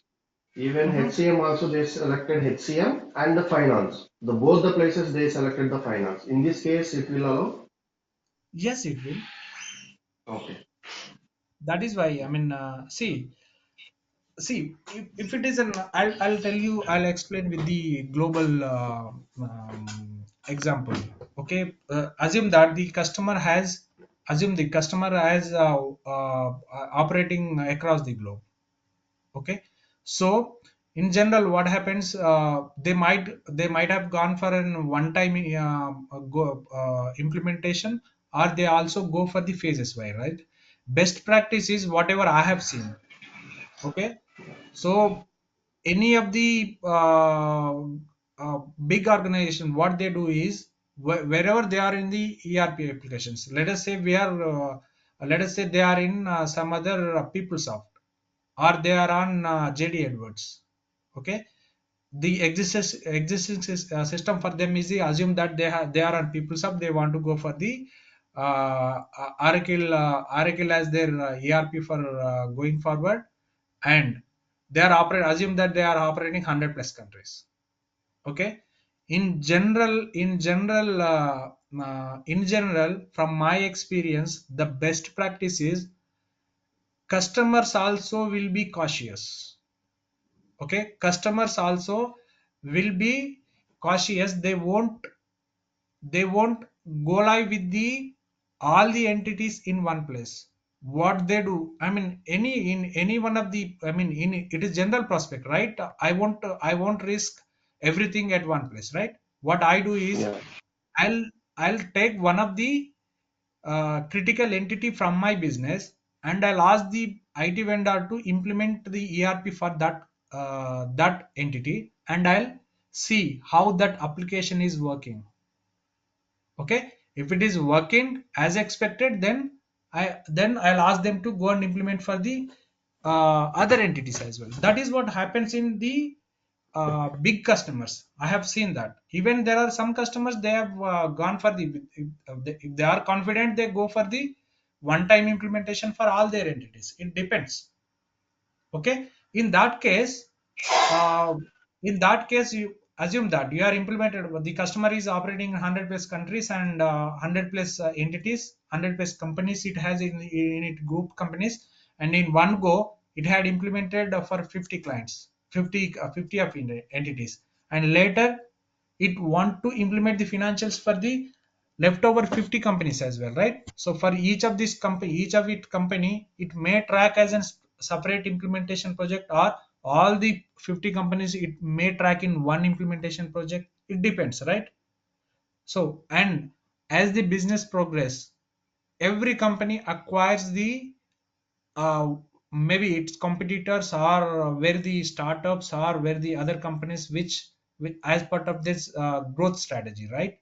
Even Mhm. HCM also they selected HCM and the finance. The both the places they selected the finance. In this case, it will allow. Yes, it will. Okay. That is why, I mean, see, if it is an, I'll tell you, I'll explain with the global example. Okay, assume the customer has operating across the globe. Okay, so in general what happens, they might have gone for an one time implementation, or they also go for the phases by, right? Best practice is whatever I have seen. Okay, so any of the big organization, what they do is, wherever they are in the ERP applications, let us say they are in some other PeopleSoft, or they are on JD Edwards. Okay, the existing system for them is, the assume that they are on PeopleSoft, they want to go for the Oracle as their ERP for going forward, and they are operate assume that they are operating 100 plus countries. Okay, in general, from my experience, the best practice is customers also will be cautious. Okay, customers also will be cautious. They won't go live with the all the entities in one place. What they do, I mean, in any one of the, I mean, in it is general prospect, right? I won't risk everything at one place, right? What I do is, Yeah. i'll I'll take one of the critical entity from my business, and I'll ask the IT vendor to implement the ERP for that entity, and I'll see how that application is working. Okay, if it is working as expected, then I'll ask them to go and implement for the other entities as well. That is what happens in the big customers. I have seen that. Even there are some customers, they have gone for the, if they are confident, they go for the one time implementation for all their entities. It depends. Okay, uh, in that case, you assume that you are implemented, the customer is operating in 100 plus countries and 100 plus entities, 100 plus companies it has in it group companies, and in one go it had implemented for 50 clients, 50 of entities, and later it want to implement the financials for the leftover 50 companies as well, right? So for each of it company, it may track as a separate implementation project, or all the 50 companies it may track in one implementation project. It depends, right? So, and as the business progress, every company acquires the uh, maybe its competitors, or where the startups, or where the other companies which as part of this growth strategy, right?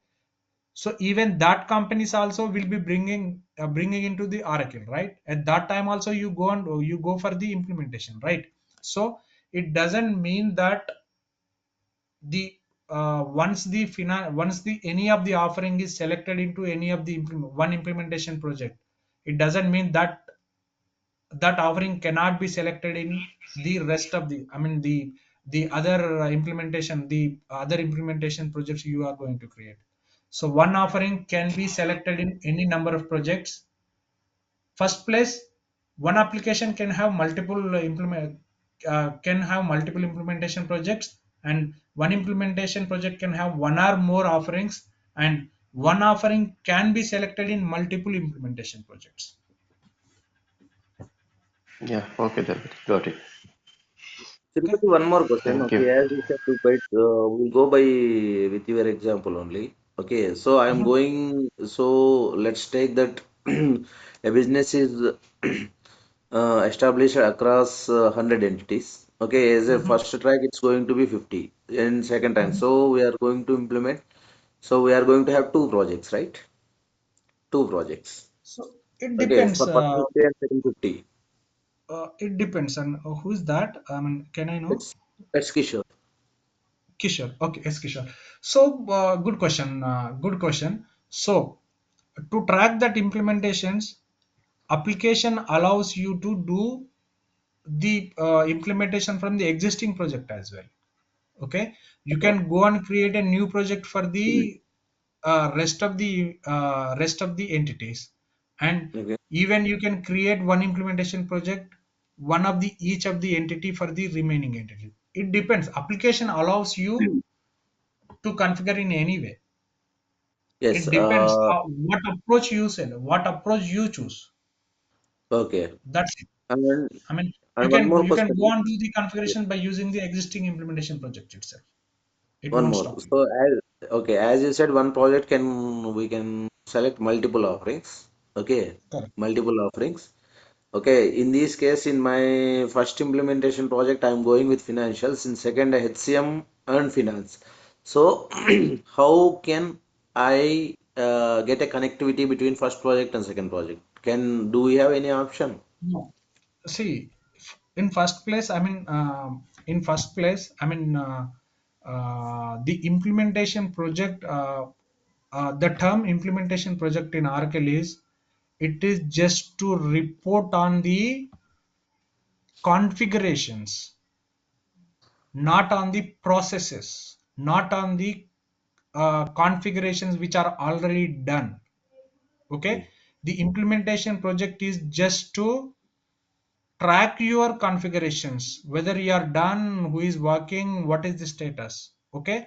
So even that companies also will be bringing into the Oracle, right? At that time also you go for the implementation, right? So it doesn't mean that the once the any of the offering is selected into any of the one implementation project, it doesn't mean that that offering cannot be selected in the rest of the, I mean, the other implementation projects you are going to create. So one offering can be selected in any number of projects. First place, one application can have multiple implementation projects, and one implementation project can have one or more offerings, and one offering can be selected in multiple implementation projects. Yeah. Okay, then. Got it. Okay. Tirupati, one more question. Thank Okay, you. as you said, we'll go by with your example only. Okay, so I am Mhm. going. So let's take that a business is established across 100 entities. Okay, as a Mhm. first track, it's going to be 50. In second track, Mhm. so we are going to implement. So we are going to have two projects, right? Two projects. So it Okay, depends. for first 50 and second 50. It depends on who's that. I mean, can I know? Let's Kishore. Kishore. Okay, yes, Kishore. So good question. Good question. So to track that implementations, application allows you to do the implementation from the existing project as well. Okay, you can go and create a new project for the rest of the entities, and Okay. Even you can create one implementation project, one of the each of the entity for the remaining entity. It depends. Application allows you to configure in any way. Yes. It depends what approach you sell, what approach you choose. Okay. That's it. And I mean, and one more you can question. go on to the Yeah. configuration by using the existing implementation project itself. It One won't more. stop you. So as you said, one project we can select multiple offerings. Okay, Correct. multiple offerings. Okay, in this case, in my first implementation project, I'm going with financials. In second, HCM and finance. So, how can I get a connectivity between first project and second project? Do we have any option? No. See, in first place, the implementation project, the term implementation project in Oracle is, it is just to report on the configurations, not on the processes, not on the configurations which are already done. Okay, the implementation project is just to track your configurations, whether you are done, who is working, what is the status. Okay,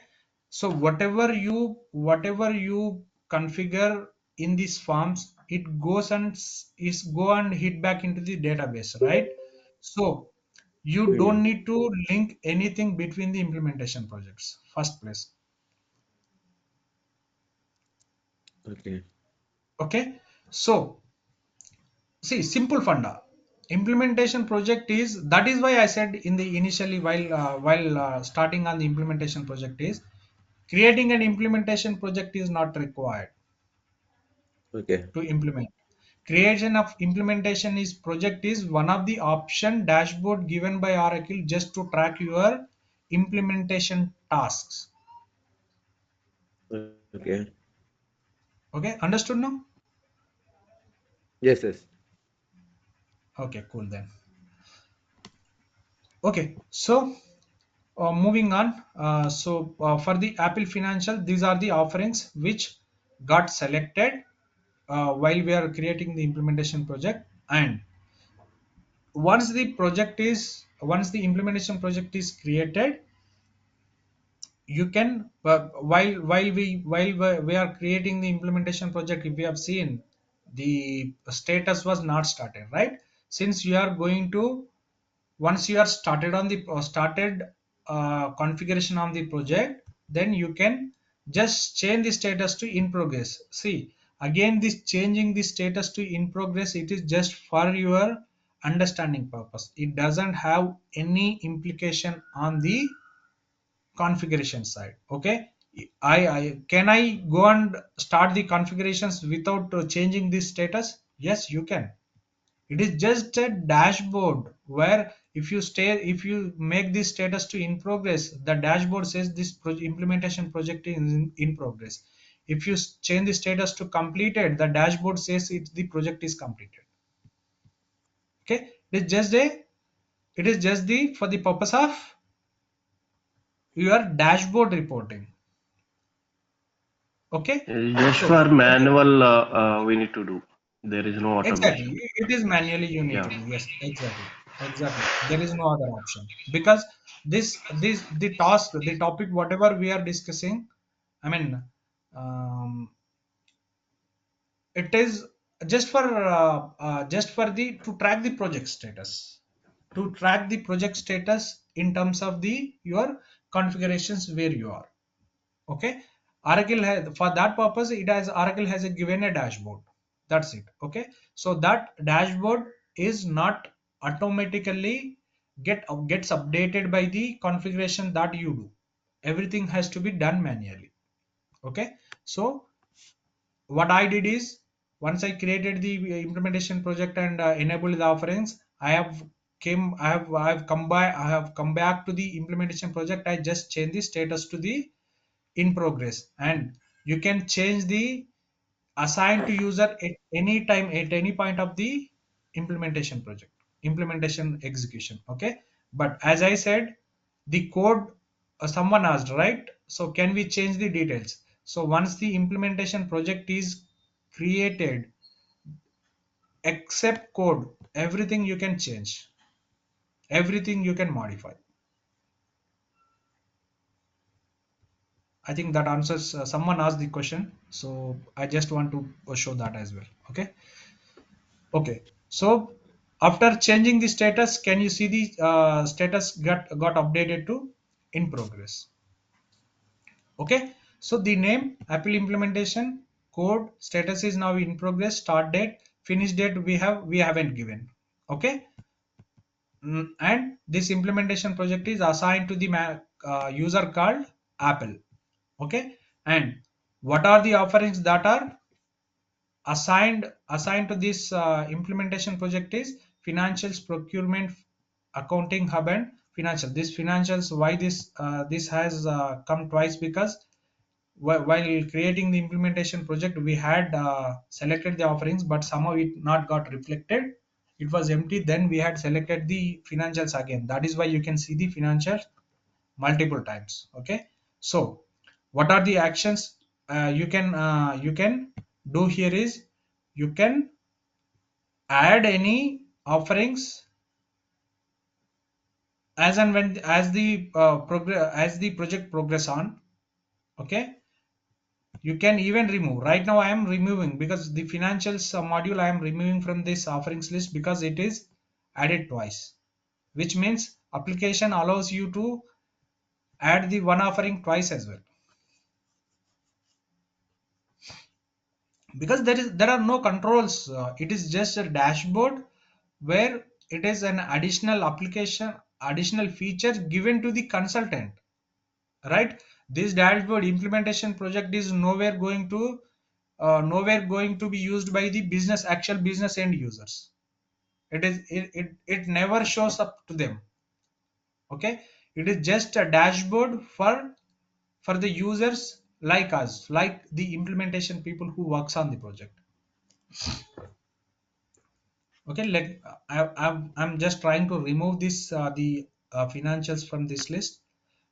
so whatever you configure in these forms, it goes and is go and hit back into the database, right? So you Hmm. don't need to link anything between the implementation projects first place. Okay. Okay, so see, simple funda. Implementation project is, that is why I said in the initially while starting on the implementation project is, creating an implementation project is not required Okay. to implement. Creation of implementation is project is one of the option dashboard given by Oracle just to track your implementation tasks. Okay. Okay, understood now? Yes. Yes. Okay, cool then. Okay, so moving on, for the Apple Financial, these are the offerings which got selected while we are creating the implementation project. And once the implementation project is created, you can while we are creating the implementation project, if we have seen the status was not started, right? Since you are going to, once you are started on the started configuration on the project, then you can just change the status to in progress. See, again, this changing the status to in progress, it is just for your understanding purpose. It doesn't have any implication on the configuration side. Okay, I can I go and start the configurations without changing this status? Yes, you can. It is just a dashboard where if you make this status to in progress, the dashboard says this implementation project is in progress. If you change the status to completed, the dashboard says the project is completed. Okay, it is just the for the purpose of your dashboard reporting. Okay, Just so for manual, we need to do. There is no exactly, automation. it is manually you need Yeah. to do. Yes, exactly, exactly. There is no other option because the task, the topic, whatever we are discussing, I mean, it is just for the to track the project status, to track the project status in terms of the your configurations where you are. Okay, Oracle has, for that purpose, it has Oracle has given a dashboard. That's it. Okay, so that dashboard is not automatically gets updated by the configuration that you do. Everything has to be done manually. Okay, so what I did is, once I created the implementation project and enabled the offerings, I have come back to the implementation project. I just changed the status to the in progress, and you can change the assign to user at any time, at any point of the implementation project, implementation execution. Okay, but as I said, the code, someone asked, right? So can we change the details? So once the implementation project is created, except code, everything you can change, everything you can modify. I think that answers. Someone asked the question, so I just want to show that as well. Okay. Okay. So after changing the status, can you see the status got updated to in progress? Okay. So the name, Apple implementation, code, status is now in progress. Start date, finish date we haven't given. Okay. And this implementation project is assigned to the user called Apple. Okay. And what are the offerings that are assigned to this implementation project is financials, procurement, accounting hub, and financial. This financials, why this has come twice, because while creating the implementation project we had selected the offerings, but somehow it not got reflected, it was empty. Then we had selected the financials again. That is why you can see the financials multiple times. Okay. So what are the actions you can do here is, you can add any offerings as and when, as the progress, as the project progress on. Okay. You can even remove. Right now I am removing, because the financials module I am removing from this offerings list because it is added twice, which means application allows you to add the one offering twice as well, because there are no controls. It is just a dashboard where it is an additional application, additional feature given to the consultant, right? This dashboard implementation project is nowhere going to be used by the business, actual business end users. It never shows up to them. Okay. It is just a dashboard for the users like us, like the implementation people who works on the project. Okay. I'm just trying to remove this the financials from this list,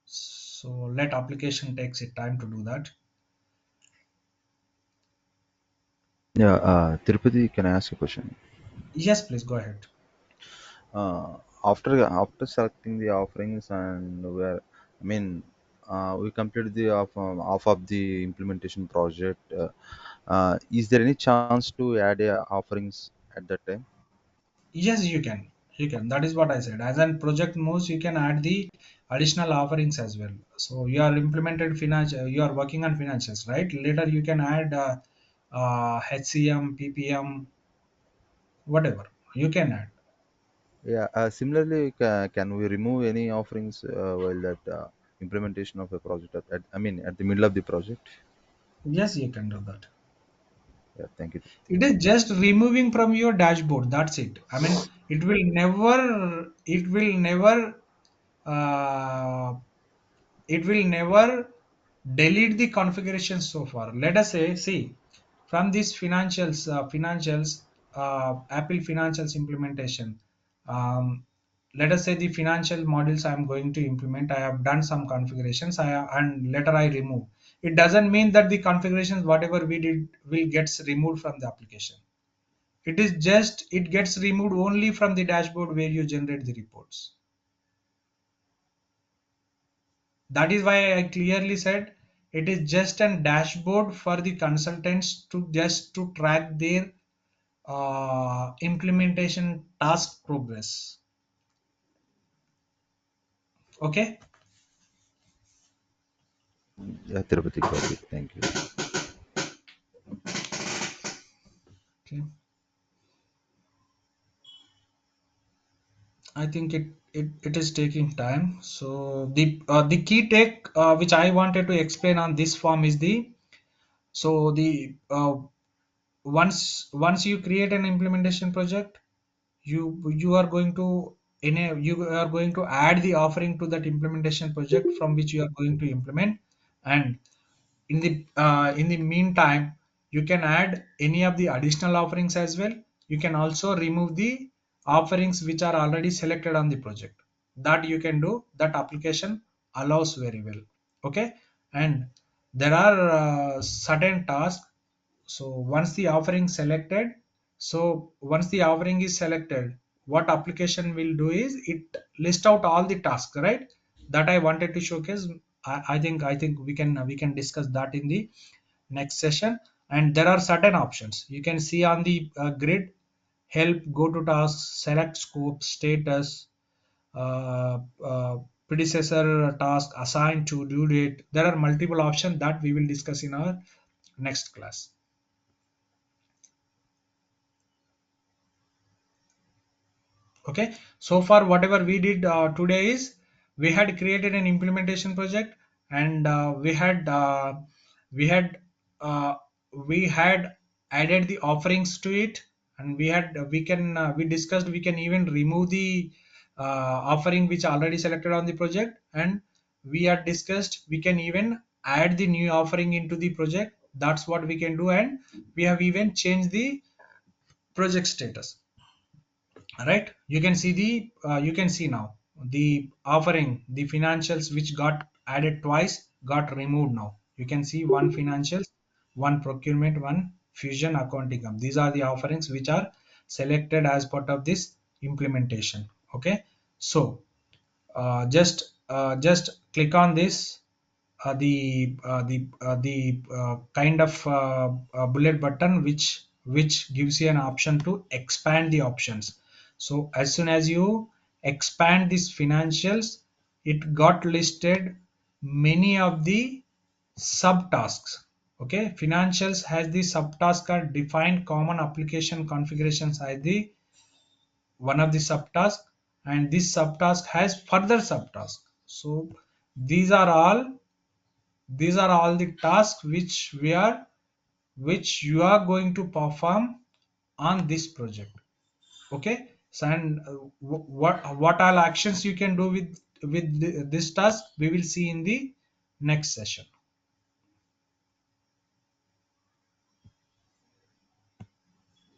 so let application takes it time to do that. Yeah, Tirupati, can I ask a question? Yes, please go ahead. After selecting the offerings and where, I mean, we completed the off of the implementation project. Is there any chance to add offerings at that time? Yes, you can, that is what I said. As an project moves, you can add the additional offerings as well. So you are implemented finance, you are working on financials, right? Later you can add HCM, PPM, whatever you can add. Yeah. Similarly, can we remove any offerings while that implementation of a project? I mean, at the middle of the project. Yes, you can do that. Yeah. Thank you. It is just removing from your dashboard, that's it. I mean, it will never uh, it will never delete the configuration so far. Let us say, see, from this financials, Apple financials implementation. Um, Let us say the financial modules I am going to implement, I have done some configurations, and later I remove. It doesn't mean that the configurations, whatever we did, will gets removed from the application. It is just it gets removed only from the dashboard where you generate the reports. That is why I clearly said it is just a dashboard for the consultants to just to track their implementation task progress. Okay. Yeah, Tirupati, got it. Thank you. Okay. I think it is taking time. So the key take which I wanted to explain on this form is the, so the once you create an implementation project, you are going to you are going to add the offering to that implementation project from which you are going to implement. And in the meantime, you can add any of the additional offerings as well. You can also remove the offerings which are already selected on the project. That you can do, that application allows very well. Okay. And there are certain tasks. So once the offering selected, So once the offering is selected, what application will do is it list out all the tasks, right? That I wanted to showcase. I think we can discuss that in the next session. And there are certain options you can see on the grid: help, go to tasks, select scope, status, uh, uh, predecessor task, assign to, due date. There are multiple options that we will discuss in our next class. Okay, so far whatever we did today is we had created an implementation project, and we had uh, we had added the offerings to it, and we discussed we can even remove the offering which already selected on the project, and we had discussed we can even add the new offering into the project. That's what we can do, and we have even changed the project status. Right, you can see you can see now the offering, the financials which got added twice got removed. Now you can see one financials, one procurement, one fusion account income. These are the offerings which are selected as part of this implementation. Okay, so just click on this, kind of bullet button which gives you an option to expand the options. So as soon as you expand these financials, it got listed many of the subtasks. Okay, financials has the subtask are defined common application configurations as the one of the subtask, and this subtask has further subtask. So these are all these are all the tasks which you are going to perform on this project. Okay, so and what all actions you can do with this task we will see in the next session.